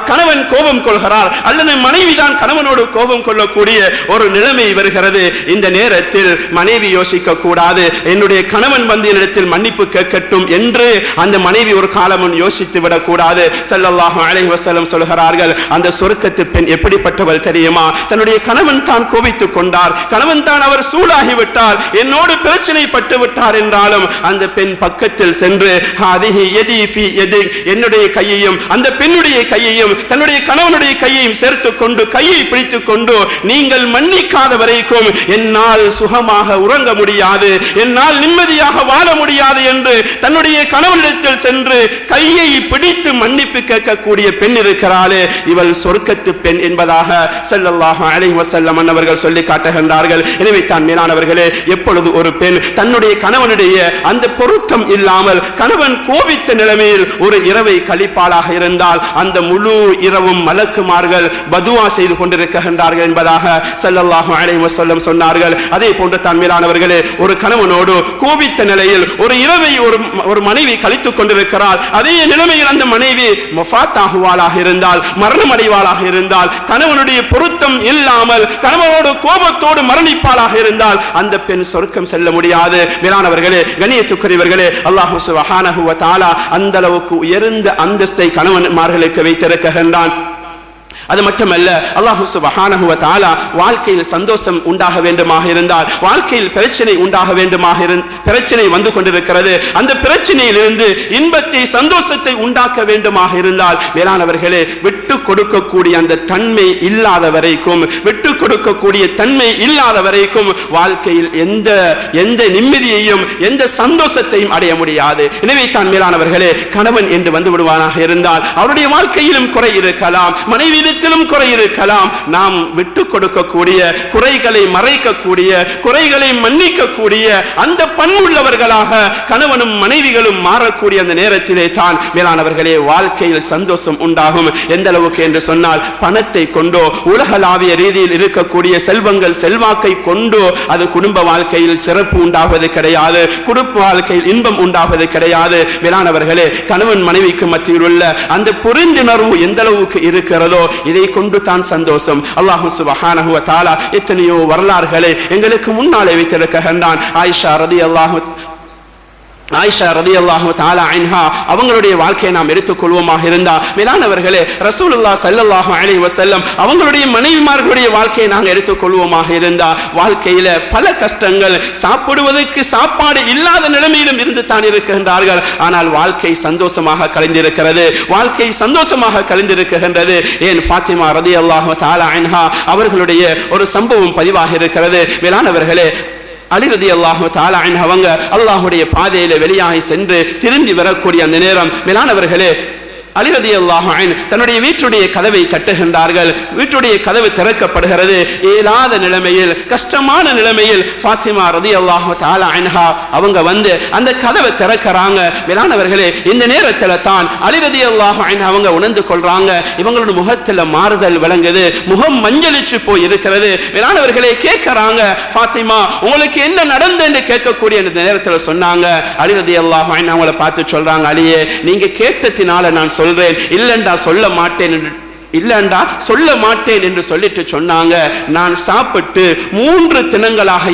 A: கணவன் கோபம் கொள்கிறார் அல்லது மனைவி தான் கணவனோடு கோபம் கொள்ளக்கூடிய ஒரு நிலைமை வருகிறது. இந்த நேரத்தில் மனைவி யோசிக்க கூடாது, என்னுடைய கணவன் வந்து என்னிடத்தில் மன்னிப்பு கேட்கட்டும் என்று அந்த மனைவி ஒரு காலமும் யோசித்து விடக்கூடாது. ஸல்லல்லாஹு அலைஹி வஸல்லம் சொல்கிறார்கள், அந்த சொர்க்கத்து பெண் எப்படிப்பட்டவள் தெரியுமா, தன்னுடைய கணவன் தான் கோபித்துக் கொண்டார், கணவன் தான் அவர் சூடாகி விட்டார், என்னோடு பிரச்சனை பட்டு விட்டார் என்றாலும் அந்த பெண் பக்கத்தில் சென்று என்னுடைய கையையும் அந்த பெண்ணுடைய கையையும் தன்னுடைய கணவனுடைய கையையும் சேர்த்துக் கொண்டு கையை பிடித்துக் கொண்டு, நீங்கள் மன்னிக்காத வரைக்கும் என்னால் சுகமாக உறங்க முடியாது, என்னால் நிம்மதியாக வாழ முடியாது என்று தன்னுடைய கணவனிடத்தில் சென்று கையை பிடித்து மன்னிப்பு கேட்கக்கூடிய பெண் இருக்கிறாளே, இவள் சொர்க்கத்து பெண் என்பதாக ஸல்லல்லாஹு ஸல்லல்லாஹு அலைஹி வஸல்லம் அன்னவர்கள் சொல்லி காட்டுகின்றார்கள். எனவே தான் மேலானவர்களே, எப்பொழுது ஒரு பெண் தன்னுடைய கணவனுடைய அந்த பொருத்தம் இல்லாமல் கணவன் கோபித்த நிலைமையில் ஒரு இரவை கழிப்பாளாக இருந்தால் அந்த முழு இரவும் மலக்குமார்கள் பதுவா செய்து கொண்டிருக்கின்றார்கள் என்பதாக ஸல்லல்லாஹு அலைஹி வஸல்லம் சொன்னார்கள். அதே போன்று தான் மேலானவர்களே, ஒரு கணவனோடு கோபித்த நிலையில் ஒரு இரவை ஒரு மனைவி கழித்துக் கொண்டிருக்கிறாள். அதே நிலைமையில் அந்த மனைவி வஃபாத் ஆகுவாளாக இருந்தால், மரணம் அடைவாளாக இருந்தால், கணவனுடைய பொருத்தம் இல்லாமல் கணவனோடு கோபத்தோடு மரணிப்பாளாக இருந்தால் அந்த பெண் சொர்க்கம் செல்ல முடியாது. மேலானவர்களே, கண்ணியத்துக்குரியவர்களே, அல்லாஹ் சுப்ஹானஹு வ தஆலா அந்த அளவுக்கு உயர்ந்த அந்தஸ்தை கணவன்மார்களுக்கு வைத்திருக்கின்றான். அது மட்டுமல்ல, அல்லாஹ் சுப்ஹானஹு வ தஆலா வாழ்க்கையில் சந்தோஷம் உண்டாக வேண்டுமாக இருந்தால், வாழ்க்கையில் பிரச்சனை உண்டாக வேண்டுமாக பிரச்சனை வந்து கொண்டிருக்கிறது, அந்த பிரச்சனையிலிருந்து இன்பத்தை சந்தோஷத்தை உண்டாக்க வேண்டுமாக இருந்தால் மேலானவர்களே, விட்டு கொடுக்கக்கூடிய அந்த தன்மை இல்லாத வரைக்கும், விட்டு கொடுக்கக்கூடிய தன்மை இல்லாத வரைக்கும் வாழ்க்கையில் எந்த நிம்மதியையும் எந்த சந்தோஷத்தையும் அடைய முடியாது. எனவே தான் மேலானவர்களே, கணவன் என்று வந்து விடுவானாக இருந்தால் அவருடைய வாழ்க்கையிலும் குறை இருக்கலாம், மனைவி குறை இருக்கலாம். நாம் விட்டு கொடுக்கக்கூடிய, குறைகளை மறைக்கக்கூடிய, குறைகளை மன்னிக்கக்கூடிய அந்த பண்புள்ளவர்களாக கணவனும் மனைவிகளும் மாறக்கூடிய அந்த நேரத்திலே தான் மேலானவர்களே வாழ்க்கையில் சந்தோஷம் உண்டாகும். எந்த அளவுக்கு என்று சொன்னால், பணத்தை கொண்டோ உலகளாவிய ரீதியில் இருக்கக்கூடிய செல்வங்கள் செல்வாக்கை கொண்டோ அது குடும்ப வாழ்க்கையில் சிறப்பு உண்டாவது கிடையாது, குடும்ப வாழ்க்கையில் இன்பம் உண்டாவது கிடையாது. மேலானவர்களே, கணவன் மனைவிக்கு மத்தியில் உள்ள அந்த புரிந்துணர்வு எந்த அளவுக்கு இருக்கிறதோ இதை கொண்டு தான் சந்தோஷம். அல்லாஹ் சுப்ஹானஹு வ தஆலா எத்தனையோ வரலாறுகளை எங்களுக்கு முன்னாலே வைத்திருக்கின்றான். ஆயிஷா ரலியல்லாஹு தஆலா அன்ஹா அவங்களுடைய வாழ்க்கையை நாம் எடுத்துக்கொள்வோமாக இருந்தா மேலானவர்களே, ரசூலுல்லாஹ் ஸல்லல்லாஹு அலைஹி வஸல்லம் அவங்களுடைய மனைவிமார்களுடைய வாழ்க்கையை நாங்கள் எடுத்துக்கொள்வோமாக இருந்தா வாழ்க்கையில பல கஷ்டங்கள், சாப்பிடுவதற்கு சாப்பாடு இல்லாத நிலைமையிலும் இருந்து தான் இருக்கின்றார்கள். ஆனால் வாழ்க்கை சந்தோஷமாக கழிந்திருக்கிறது, வாழ்க்கை சந்தோஷமாக கழிந்திருக்கின்றது. ஏன் ஃபாத்திமா ரலியல்லாஹு தஆலா அன்ஹா அவர்களுடைய ஒரு சம்பவம் பதிவாக இருக்கிறது. மேலானவர்களே, அலி ரலியல்லாஹு தஆலா அன்ஹு அவங்க அல்லாஹ்வுடைய பாதையில வெளியாகி சென்று திரும்பி வரக்கூடிய அந்த நேரம் மேலானவர்களே, அலி ரலியல்லாஹு அன்ஹு தன்னுடைய வீட்டுடைய கதவை தட்டுகின்றார்கள். வீட்டுடைய கதவு திறக்கப்படுகிறது. இயலாத நிலைமையில், கஷ்டமான நிலைமையில் ஃபாத்திமா ரலியல்லாஹு தஆலா அன்ஹா அவங்க வந்து அந்த கதவை திறக்கறாங்க. மேலானவர்களே, இந்த நேரத்தில் தான் அலி ரலியல்லாஹு அன்ஹு அவங்க உணர்ந்து கொள்றாங்க, இவங்களோட முகத்தில் மாறுதல் விளங்குது, முகம் மஞ்சளிச்சு போய் இருக்கிறது. மேலானவர்களே, கேட்கறாங்க, ஃபாத்திமா உங்களுக்கு என்ன நடந்தது என்று கேட்கக்கூடிய இந்த நேரத்தில் சொன்னாங்க. அலி ரலியல்லாஹு அன்ஹு அவங்களை பார்த்து சொல்றாங்க, அலியே, நீங்க கேட்டதினால நான் சொல்றேன், இல்லண்டா சொல்ல மாட்டேன் என்று சொல்லிட்டு சொன்னாங்க. நான் சாப்பிட்டு 3 தினங்களாக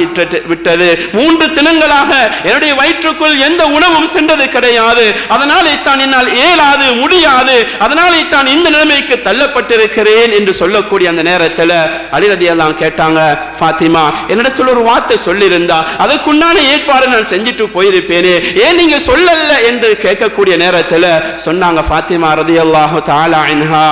A: விட்டது, 3 தினங்களாக என்னுடைய வயிற்றுக்குள் எந்த உணவும் சென்றது கிடையாது. அதனாலே தான் என்னால் இயலாது முடியாது, அதனாலே தான் இந்த நிலைமைக்கு தள்ளப்பட்டிருக்கிறேன் என்று சொல்லக்கூடிய அந்த நேரத்தில் அலி ரலியல்லாஹு கேட்டாங்க, ஃபாத்திமா என்னிடத்தில் ஒரு வார்த்தை சொல்லியிருந்தா அதுக்குண்டான ஏற்பாடு நான் செஞ்சுட்டு போயிருப்பேனே, ஏன் நீங்க சொல்லல என்று கேட்கக்கூடிய நேரத்தில் சொன்னாங்க ஃபாத்திமா ரலியல்லாஹு தஆலா அன்ஹா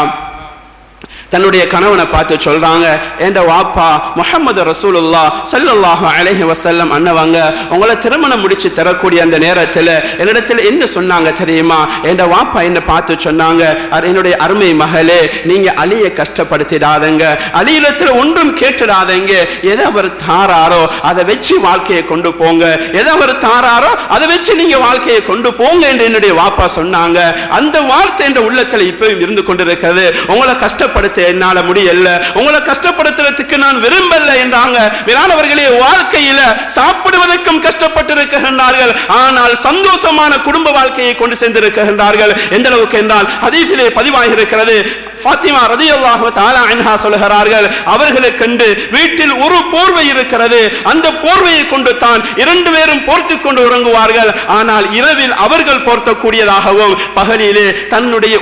A: தன்னுடைய கணவனை பார்த்து சொல்றாங்க, என்ற வாப்பா முஹம்மது ரசூலுல்லாஹ் ஸல்லல்லாஹு அலைஹி வஸல்லம் அன்னவங்க உங்களை திருமணம் முடிச்சு தரக்கூடிய அந்த நேரத்தில் என்னிடத்தில் என்ன சொன்னாங்க தெரியுமா? என்ற வாப்பா என்ன பார்த்து சொன்னாங்க, என்னுடைய அருமை மகளே, நீங்க அலியை கஷ்டப்படுத்திடாதங்க, அலியிடத்தில் ஒன்றும் கேட்டுடாதங்க, எதை அவர் தாராரோ அதை வச்சு வாழ்க்கையை கொண்டு போங்க, எதை அவர் தாராரோ அதை வச்சு நீங்க வாழ்க்கையை கொண்டு போங்க என்று என்னுடைய வாப்பா சொன்னாங்க. அந்த வார்த்தை என்ற உள்ளத்தில் இப்பவும் இருந்து கொண்டிருக்கிறது. உங்களை கஷ்டப்படுத்த என்னால முடியல, உங்களை கஷ்டப்படுத்துறதுக்கு நான் விரும்பல என்றாங்க. மேலானவர்களே, வாழ்க்கையில சாப்பிடுவதற்கும் கஷ்டப்பட்டிருக்கின்றார்கள், ஆனால் சந்தோஷமான குடும்ப வாழ்க்கையை கொண்டு சென்றிருக்கின்றார்கள். எந்த அளவுக்கு என்றால் ஹதீஸிலே பதிவாகி இருக்கிறது. ஃபாத்திமா ரலியல்லாஹு தஆலா அன்ஹா சொல்கிறார்கள், அவர்களுக்கு வீட்டில் ஒரு போர்வை இருக்கிறது, அந்த போர்வையை கொண்டு தான் 2 பேரும் போர்த்துக் கொண்டு உறங்குவார்கள். ஆனால் இரவில் அவர்கள் போர்த்தக்கூடியதாகவும் பகலிலே தன்னுடைய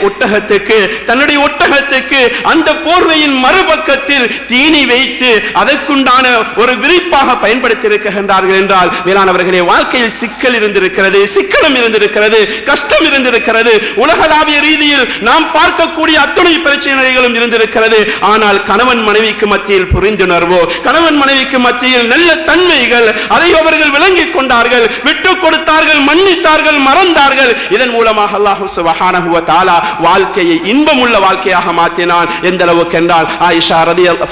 A: ஒட்டகத்துக்கு அந்த போர்வையின் மறுபக்கத்தில் தீனி வைத்து அதற்குண்டான ஒரு விரிப்பாக பயன்படுத்தி இருக்கின்றார்கள் என்றால் மேலானவர்களே, வாழ்க்கையில் சிக்கல் இருந்திருக்கிறது, சிக்கனம் இருந்திருக்கிறது, கஷ்டம் இருந்திருக்கிறது. உலகளாவிய ரீதியில் நாம் பார்க்கக்கூடிய அத்துணை பிரச்சனைகளும் இருந்திருக்கிறது. ஆனால் கணவன் மனைவிக்கு மத்தியில் புரிந்துணர்வோ, கணவன் மனைவிக்கு மத்தியில் நல்ல தன்மைகள், அதை அவர்கள் விளங்கிக் கொண்டார்கள், விட்டு கொடுத்தார்கள், மன்னித்தார்கள், மறந்தார்கள். இதன் மூலமாக அல்லாஹ் சுப்ஹானஹு வ தஆலா வாழ்க்கையை இன்பமுள்ள வாழ்க்கையாக மாற்றினான். எந்த அளவுக்கு என்றால் ஆயிஷா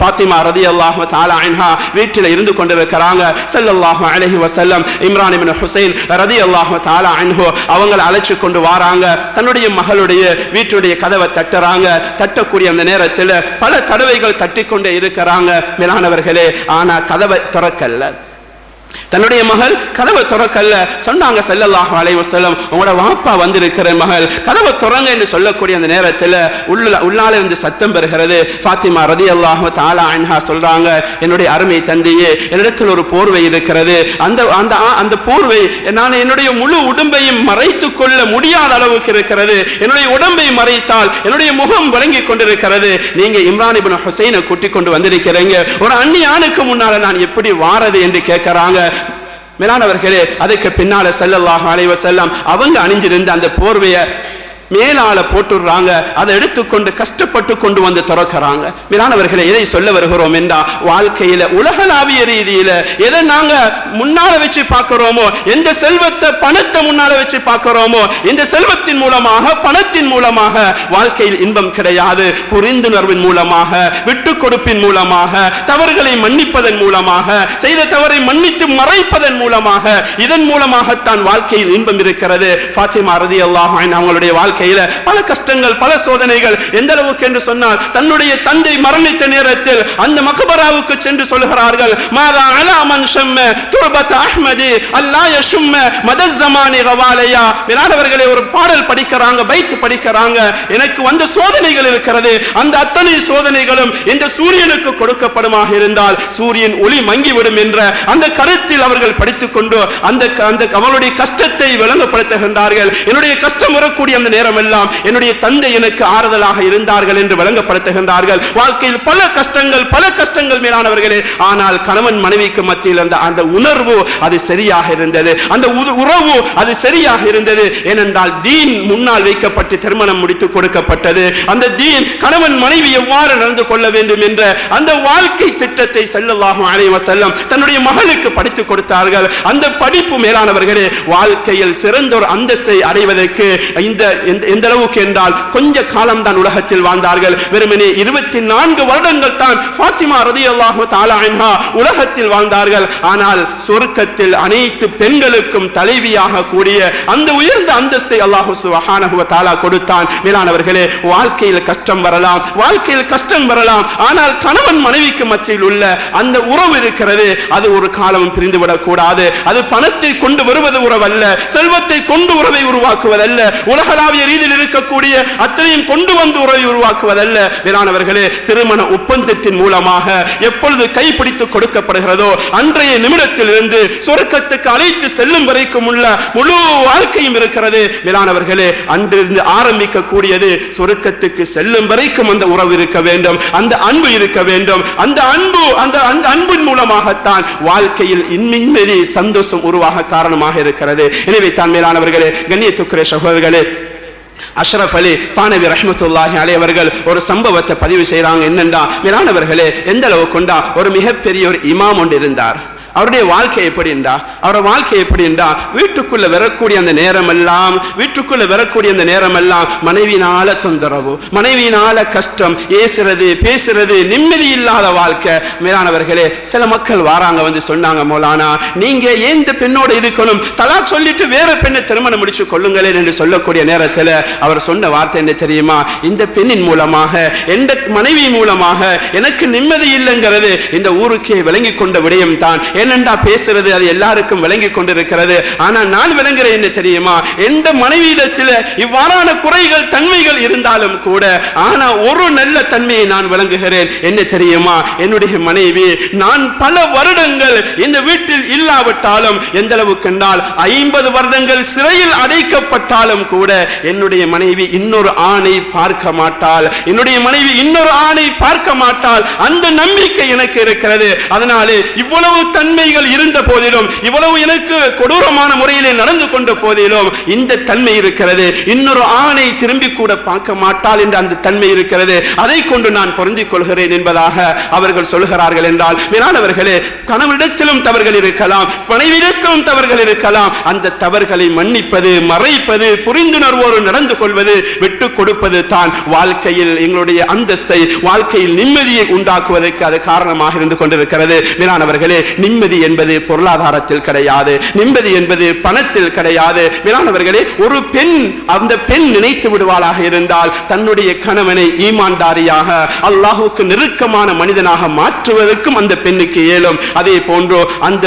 A: ஃபாத்திமா ரலியல்லாஹு தஆலா அன்ஹா வீட்டில் இருந்து கொண்டிருக்கிறாங்க. ஸல்லல்லாஹு அலைஹி வஸல்லம் இம்ரான் இப்னு ஹுசைன் ரலியல்லாஹு தஆலா அன்ஹு அவங்களை அழைச்சு கொண்டு வராங்க. தன்னுடைய மகளுடைய வீட்டுடைய கதவை தட்டுறாங்க. தட்டக்கூடிய அந்த நேரத்தில் பல தடவைகள் தட்டிக்கொண்டே இருக்கிறாங்க மேலானவர்களே. ஆனா கதவை திறக்கல. தன்னுடைய மகள் கதவை திறக்கல்ல. சொன்னாங்க ஸல்லல்லாஹு அலைஹி வஸல்லம், உங்களோட வாப்பா வந்திருக்கிற மகள், கதவை திறங்க என்று சொல்லக்கூடிய அந்த நேரத்தில் உள்ளால இருந்து சத்தம் பெறுகிறது. ஃபாத்திமா ரலியல்லாஹு தஆலா அன்ஹா சொல்றாங்க, என்னுடைய அருமை தந்தையே, என்னிடத்தில் ஒரு போர்வை இருக்கிறது. அந்த போர்வை நான் என்னுடைய முழு உடம்பையும் மறைத்துக் கொள்ள முடியாத அளவுக்கு இருக்கிறது. என்னுடைய உடம்பை மறைத்தால் என்னுடைய முகம் விளங்கி கொண்டிருக்கிறது. நீங்க இம்ரான் இப்னு ஹுசைனை கூட்டிக் கொண்டு வந்திருக்கிறீங்க, ஒரு அந்நிய ஆணுக்கு முன்னால நான் எப்படி வாரது என்று கேட்கிறாங்க. மேலானவர்களே, அதுக்கு பின்னால ஸல்லல்லாஹு அலைஹி வஸல்லம் அவங்க அணிஞ்சிருந்த அந்த போர்வையை மேலால போட்டுறாங்க. அதை எடுத்துக்கொண்டு கஷ்டப்பட்டு கொண்டு வந்து திறக்கிறாங்க. மேலானவர்களே, எதை சொல்ல வருகிறோம் என்றா, வாழ்க்கையில உலகளாவிய ரீதியில எதை நாங்க முன்னால வச்சு பார்க்கிறோமோ, எந்த செல்வத்தை பணத்தை முன்னால வச்சு பார்க்கிறோமோ, இந்த செல்வத்தின் மூலமாக பணத்தின் மூலமாக வாழ்க்கையில் இன்பம் கிடையாது. புரிந்துணர்வின் மூலமாக, விட்டு கொடுப்பின் மூலமாக, தவறுகளை மன்னிப்பதன் மூலமாக, செய்த தவறை மன்னித்து மறைப்பதன் மூலமாக, இதன் மூலமாகத்தான் வாழ்க்கையில் இன்பம் இருக்கிறது. ஃபாத்திமா ரலியல்லாஹு அன்ஹா அவங்களுடைய வாழ்க்கையில பல கஷ்டங்கள், பல சோதனைகள். எந்த அளவுக்கு என்று சொன்னால், தன்னுடைய தந்தை மரணித்த நேரத்தில் அந்த மக்பராவுக்கு சென்று சொல்கிறார்கள், மாதா அலா மன் ஷம்ம துர்பத் அஹ்மதி அல்லா யஷும்ம மதஸ்ஸமானி கவாலையா. மேலானவர்களே, ஒரு பாடல் படிக்கிறாங்க, பைத் படிக்கிறாங்க. எனக்கு வந்த சோதனைகள் இருக்கிறது, அந்த அத்தனை சோதனைகளும் இந்த சூரியனுக்கு கொடுக்கப்படுமாக இருந்தால் சூரியன் ஒளி மங்கிவிடும் என்ற அந்த கருத்தில் அவர்கள் படித்துக் கொண்டு அந்த அவளுடைய கஷ்டத்தை விளங்கப்படுத்துகின்றார்கள். என்னுடைய கஷ்டம் வரக்கூடிய அந்த நேரம் எல்லாம் என்னுடைய தந்தை எனக்கு ஆறுதலாக இருந்தார்கள் என்று விளங்கப்படுத்துகின்றார்கள். வாழ்க்கையில் பல கஷ்டங்கள் மேலானவர்களே. ஆனால் கணவன் மனைவிக்கு மத்தியில் அந்த உணர்வு அது சரியாக இருந்தது, அந்த உறவு அது சரியாக இருந்தது. ஏனென்றால் தீன் முன்னால் வைக்கப்பட்டு திருமணம் முடித்து கொடுக்கப்பட்டது. அந்த தீன் கணவன் மனைவி எவ்வாறு நடந்து கொள்ள வேண்டும் என்ற அந்த வாழ்க்கை திட்டத்தை ஸல்லல்லாஹு அலைஹி வஸல்லம் தன்னுடைய மகளுக்கு படித்துக் கொடுத்தார்கள். அந்த படிப்பு மேலானவர்களே, வாழ்க்கையில் சிறந்த ஒரு அந்தஸ்தை அடைவதற்கு எந்த அளவுக்கு என்றால் கொஞ்ச காலம் தான் உலகத்தில் வாழ்ந்தார்கள். வெறுமனே 24 வருடங்கள் தான் ஃபாத்திமா ரலியல்லாஹு தஆலா அன்ஹா உலகத்தில் வாழ்ந்தார்கள். ஆனால் சொர்க்கத்தில் அனைத்து பெண்களுக்கும் தலைவியாக கூடிய அந்த உயர்ந்த அந்தஸ்தை அல்லாஹ் சுப்ஹானஹு வ தஆலா கொடுத்தான். மேலானவர்களே, வாழ்க்கையில் கஷ்டம் வரலாம், வாழ்க்கையில் கஷ்டம் வரலாம். ஆனால் கணவன் மனைவிக்கு மத்தியில் உள்ள அந்த உறவு இருக்கிறது, அது ஒரு காலமும் பிரிந்துவிடக் கூடாது. அது பணத்தை கொண்டு வருவது உறவல்ல, செல்வத்தை கொண்டு உறவை உருவாக்குவதல்ல, உலகளாவிய ரீதியில் இருக்கக்கூடிய அத்தனையும் கொண்டு வந்து உறவை உருவாக்குவதல்ல. மேலானவர்களே, திருமண ஒப்பந்தத்தின் மூலமாக எப்பொழுது கைப்பிடித்து கொடுக்கப்படுகிறதோ அன்றைய நிமிடத்தில் இருந்து சொர்க்கத்துக்கு அழைத்து செல்லும் வரைக்கும் உள்ள முழு வாழ்க்கையும் இருக்கிறது. மேலானவர்களே, அன்றிருந்து ஆரம்பிக்கக்கூடியது சொர்க்கத்துக்கு செல்லும் வரைக்கும் அந்த உறவு இருக்க வேண்டும், அந்த அன்பு இருக்க வேண்டும். அந்த அன்பின் மூலமாகத்தான் வாழ்க்கையில் நிம்மதி, சந்தோஷம் உருவாக காரணமாக இருக்கிறது. எனவே தான் மேலானவர்களே, கண்ணியத்துக்குரிய சகோதரர்களே, அஷ்ரஃப் அலி தானவி ரஹ்மத்துல்லாஹி அலைஹி அவர்கள் ஒரு சம்பவத்தை பதிவு செய்றாங்க. என்னண்டா மேலானவர்களே, எந்த அளவு கொண்டா ஒரு மிகப்பெரிய ஒரு இமாம் ஒன்று இருந்தார். அவருடைய வாழ்க்கை எப்படி என்றா வீட்டுக்குள்ள வரக்கூடிய அந்த நேரம் எல்லாம் மனைவினால தொந்தரவு, மனைவினால கஷ்டம், ஏசுறது பேசுறது, நிம்மதி இல்லாத வாழ்க்கை. மேலானவர்களே, சில மக்கள் வாராங்க, வந்து சொன்னாங்க, மௌலானா நீங்க ஏன் இந்த பெண்ணோட இருக்கணும், தலாக் சொல்லிட்டு வேற பெண்ணை திருமணம் முடிச்சு கொள்ளுங்களேன் என்று சொல்லக்கூடிய நேரத்தில் அவர் சொன்ன வார்த்தை என்ன தெரியுமா? இந்த பெண்ணின் மூலமாக, எந்த மனைவி மூலமாக எனக்கு நிம்மதி இல்லைங்கிறது இந்த ஊருக்கே விளங்கி கொண்ட விடயம் தான். என்னண்டா பேசுறது அது எல்லாருக்கும் விளங்கி கொண்டிருக்கிறது. ஆனா நான் விளங்குறேன் என்ன தெரியுமா? எந்த மனைவியிடத்தில் இவ்வாறான குறைகள், தன்மைகள் இருந்தாலும் கூட, ஆனா ஒரு நல்ல தன்மையை நான் விளங்குகிறேன். என்ன தெரியுமா? என்னுடைய மனைவி நான் பல வருடங்கள் இந்த வீட்டில் இல்லாவிட்டாலும், எந்த அளவுக்கு என்றால் 50 வருடங்கள் சிறையில் அடைக்கப்பட்டாலும் கூட என்னுடைய மனைவி இன்னொரு ஆணை பார்க்க மாட்டாள், என்னுடைய மனைவி இன்னொரு ஆணை பார்க்க மாட்டாள். அந்த நம்பிக்கை எனக்கு இருக்கிறது. அதனாலே இவ்வளவு தன்மை தன்மைகள் இருந்த போதிலும், இவ்வளவு எனக்கு கொடூரமான முறையிலே நடந்து கொண்ட போதிலும் இந்த தன்மை இருக்கிறது. இன்னொரு ஆணை திரும்பி கூட பார்க்க மாட்டாள் என்ற அந்த தன்மை இருக்கிறது. அதை கொண்டு நான் பொருந்திக் கொள்கிறேன் என்பதாக அவர்கள் சொல்கிறார்கள் என்றால், மேலானவர்களே, கணவனிடத்திலும் தவறுகள் இருக்கலாம், மனைவியிடத்திலும் தவறுகள் இருக்கலாம். அந்த தவறுகளை மன்னிப்பது, மறைப்பது, புரிந்துணர்வோடு நடந்து கொள்வது, விட்டு கொடுப்பது தான் வாழ்க்கையில் எங்களுடைய அந்தஸ்தை, வாழ்க்கையில் நிம்மதியை உண்டாக்குவதற்கு அது காரணமாக இருந்து கொண்டிருக்கிறது. மேலானவர்களே, நிம்மதி என்பது பொருளாதாரத்தில் கிடையாது, நிம்மதி என்பது பணத்தில் கிடையாது. மேலானவர்களே, ஒரு பெண், அந்த பெண் நினைத்து விடுவாளாக இருந்தால் தன்னுடைய கணவனை ஈமான்தாரியாக, அல்லாஹ்வுக்கு நெருக்கமான மனிதனாக மாற்றுவதற்கும் அந்த பெண்ணுக்கு இயலும். அதே போன்று அந்த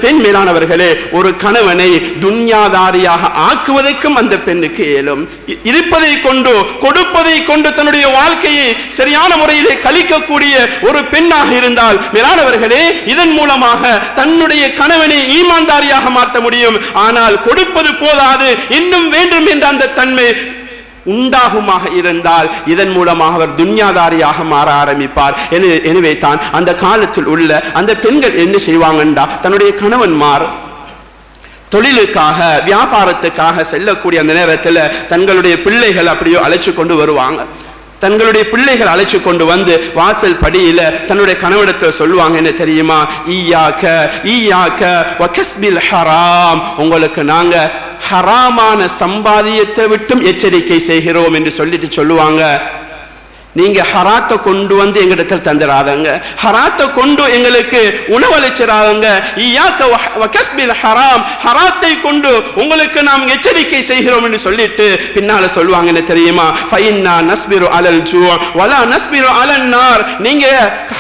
A: பெண் மேலானவர்களே, ஒரு கணவனை துன்யாதாரியாக ஆக்குவதற்கும் அந்த பெண்ணுக்கு இயலும். இருப்பதை கொண்டு, கொடுப்பதை கொண்டு தன்னுடைய வாழ்க்கையை சரியான முறையிலே கழிக்கக்கூடிய ஒரு பெண்ணாக இருந்தால், மேலானவர்களே, இதன் மூலமாக தன்னுடைய கணவனை ஈமான்தாரியாக மாற்ற முடியும். ஆனால் கொடுப்பது போதாது, இன்னும் வேண்டும் என்ற அந்த தன்மை உண்டாகுமாக இருந்தால் இதன் மூலமாக அவர் துன்யாதாரியாக மாற ஆரம்பிப்பார். எனவே தான் அந்த காலத்தில் உள்ள அந்த பெண்கள் என்ன செய்வாங்கண்டா, தன்னுடைய கணவன்மார் தொழிலுக்காக, வியாபாரத்துக்காக செல்லக்கூடிய அந்த நேரத்தில் தங்களுடைய பிள்ளைகள் அப்படியோ அழைச்சு கொண்டு வருவாங்க. தங்களுடைய பிள்ளைகள் அழைச்சு கொண்டு வந்து வாசல் படியில தன்னுடைய கணவனிடத்தில் சொல்லுவாங்க, என்ன தெரியுமா, ஈயாக்க வகஸ்பில் ஹராம், உங்களுக்கு நாங்க ஹராமான சம்பாதியத்தை விட்டும் எச்சரிக்கை செய்கிறோம் என்று சொல்லிட்டு சொல்லுவாங்க, நீங்க ஹராத்தை கொண்டு வந்து எங்களிடத்தில் தந்துடாதங்க, ஹராத்தை கொண்டு எங்களுக்கு உணவளிச்சிடாதங்க, ஹராம், ஹராத்தை கொண்டு உங்களுக்கு நாம் எச்சரிக்கை செய்கிறோம் என்று சொல்லிட்டு பின்னால சொல்லுவாங்க, என்ன தெரியுமா, ஃபைன்னா நஸ்பிரு அலல் ஜூ வலா நஸ்பிரு அலன் நார், நீங்க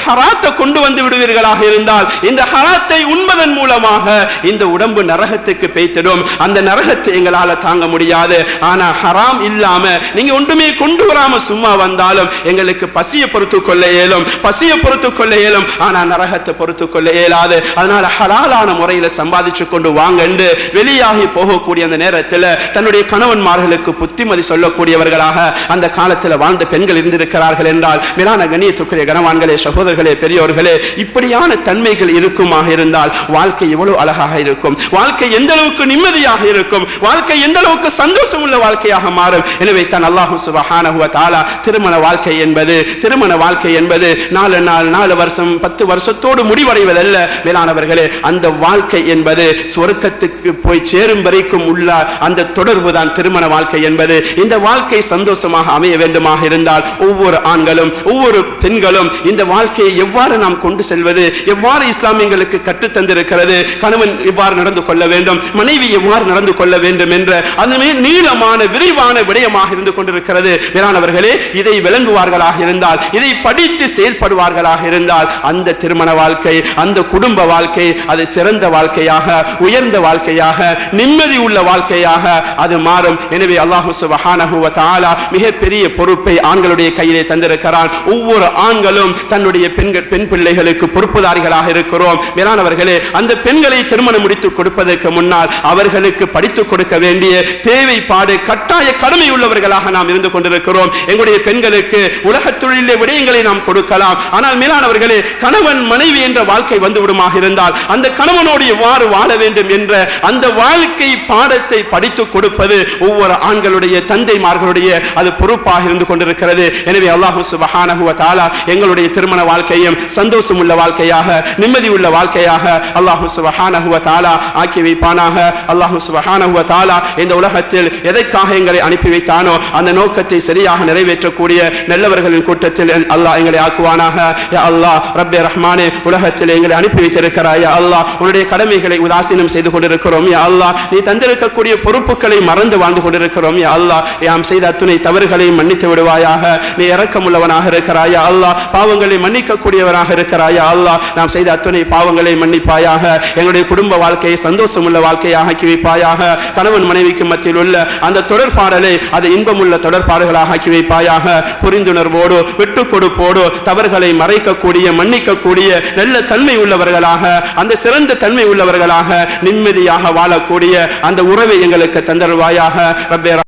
A: ஹராத்தை கொண்டு வந்து விடுவீர்களாக இருந்தால் இந்த ஹராத்தை உண்பதன் மூலமாக இந்த உடம்பு நரகத்துக்கு பேய்த்திடும், அந்த நரகத்தை எங்களால தாங்க முடியாது. ஆனா ஹராம் இல்லாம நீங்க ஒன்றுமே கொண்டு வராம சும்மா வந்தாலும் எங்களுக்கு பசியை பொறுத்து கொள்ள இயலும், பசியை பொறுத்து கொள்ள இயலும், ஆனா நரகத்தை பொறுத்து கொள்ள இயலாது. அதனால ஹலாலான முறையில சம்பாதிச்சு கொண்டு வாங்க என்று வெளியாகி போகக்கூடிய அந்த நேரத்தில் தன்னுடைய கணவன்மார்களுக்கு புத்திமதி சொல்லக்கூடியவர்களாக அந்த காலத்தில் வாழ்ந்த பெண்கள் இருந்திருக்கிறார்கள் என்றால், மேலான கண்ணியத்துக்குரிய கனவான்களே, சகோதரர்களே, பெரியோர்களே, இப்படியான தன்மைகள் இருக்குமாக இருந்தால் வாழ்க்கை எவ்வளவு அழகாக இருக்கும், வாழ்க்கை எந்த அளவுக்கு நிம்மதியாக இருக்கும், வாழ்க்கை எந்த அளவுக்கு சந்தோஷம் உள்ள வாழ்க்கையாக மாறும். எனவே தான் அல்லாஹ் சுப்ஹானஹு வ தஆலா திருமண வாழ்க்கை என்பது 4 வருஷம் 10 வருஷத்தோடு முடிவடைவதல்ல. மேலானவர்களே, அந்த வாழ்க்கை என்பது சொர்க்கத்துக்கு போய் சேரும் வரைக்கும் உள்ள அந்த தொடர்பு தான் திருமண வாழ்க்கை என்பது. இந்த வாழ்க்கை சந்தோஷமாக அமைய வேண்டுமாக இருந்தால் ஒவ்வொரு ஆண்களும் ஒவ்வொரு பெண்களும் இந்த வாழ்க்கையை எவ்வாறு நாம் கொண்டு செல்வது, எவ்வாறு இஸ்லாமியங்களுக்கு கற்றுத் தந்திருக்கிறது, கணவன் எவ்வாறு நடந்து கொள்ள வேண்டும், மனைவி எவ்வாறு நடந்து கொள்ள வேண்டும் என்ற அந்த நீளமான விரிவான விடயமாக இருந்து கொண்டிருக்கிறது. மேலானவர்களே, இதை விளங்குவார்களாக இருந்தால், இதை படித்து செயல்படுவார்களாக இருந்தால் அந்த திருமண வாழ்க்கை, அந்த குடும்ப வாழ்க்கை அது சிறந்த வாழ்க்கையாக, உயர்ந்த வாழ்க்கையாக, நிம்மதி உள்ள வாழ்க்கையாக அது மாறும். எனவே அல்லாஹ் சுப்ஹானஹு வ தஆலா மிகப்பெரிய பொறுப்பை ஆண்களுடைய கையிலே தந்திருக்கிறான். ஒவ்வொரு ஆண்களும் தன்னுடைய பெண் பிள்ளைகளுக்கு பொறுப்புதாரிகளாக இருக்கிறோம். மேலானவர்களே, அந்த பெண்களை திருமணம் முடித்து கொடுப்பதற்கு முன்னால் அவர்களுக்கு படித்துக் கொடுக்க வேண்டிய தேவைப்பாடு, கட்டாய கடமை உள்ளவர்களாக நாம் இருந்து கொண்டிருக்கிறோம். எங்களுடைய பெண்களுக்கு உலகத்துள்ள விடயங்களை நாம் கொடுக்கலாம். ஆனால் மேலானவர்களே, கணவன் மனைவி என்ற வாழ்க்கை வந்து விடுமாக இருந்தால் அந்த கணவனோடு எவ்வாறு வாழ வேண்டும் என்ற அந்த வாழ்க்கை பாடத்தை படித்துக் கொடுப்பது ஒவ்வொரு ஆண்களுடைய, தந்தைமார்களுடைய அது பொறுப்பாக இருந்து கொண்டிருக்கிறது. எனவே அல்லாஹ் சுப்ஹானஹு வ தஆலா எங்களுடைய திருமண வாழ்க்கையும் சந்தோஷம் உள்ள வாழ்க்கையாக, நிம்மதி உள்ள வாழ்க்கையாக அல்லாஹ் சுப்ஹானஹு வ தஆலா ஆக்கி வைப்பானாக. அல்லாஹ் சுப்ஹானஹு வ தஆலா இந்த உலகத்தில் எதற்காக எங்களை அனுப்பி வைத்தானோ அந்த நோக்கத்தை சரியாக நிறைவேற்றக்கூடிய நல்லவர்களின் கூட்டத்தில் அல்லாஹ் எங்களை ஆக்குவானாக. யா அல்லாஹ், ரப்பே ரஹ்மானே, உலகத்தில் எங்களை அனுப்பி வைத்திருக்கிறாய். யா அல்லாஹ், உன்னுடைய கடமைகளை உதாசீனம் செய்து கொண்டிருக்கிறோம். யா அல்லாஹ், நீ தந்திருக்கக்கூடிய பொறுப்புகளை மறந்து வாழ்ந்து கொண்டிருக்கிறோம். யா அல்லாஹ், யாம் செய்த அத்துணை தவறுகளை மன்னித்து விடுவாயாக. நீ இரக்கமுள்ளவனாக இருக்கிறாய். யா அல்லாஹ், பாவங்களை மன்னிக்க கூடியவனாக இருக்கிறாய். யா அல்லாஹ், நாம் செய்த அத்துணை பாவங்களை மன்னிப்பாயாக. எங்களுடைய குடும்ப வாழ்க்கையை சந்தோஷம் உள்ள வாழ்க்கையாக ஆக்கி வைப்பாயாக. கணவன் மனைவிக்கு மத்தியில் உள்ள அந்த தொடர்பாடலை அது இன்பமுள்ள தொடர்பாடுகளாக ஆக்கி வைப்பாயாக. புரிந்துணர்வோடு, விட்டு கொடுப்போடு, தவறுகளை மறைக்கக்கூடிய, மன்னிக்கக்கூடிய நல்ல தன்மை உள்ளவர்களாக, அந்த சிறந்த தன்மை உள்ளவர்களாக நிம்மதியாக வாழக்கூடிய அந்த உறவை எங்களுக்கு தந்தருவாயாக. ரப்பே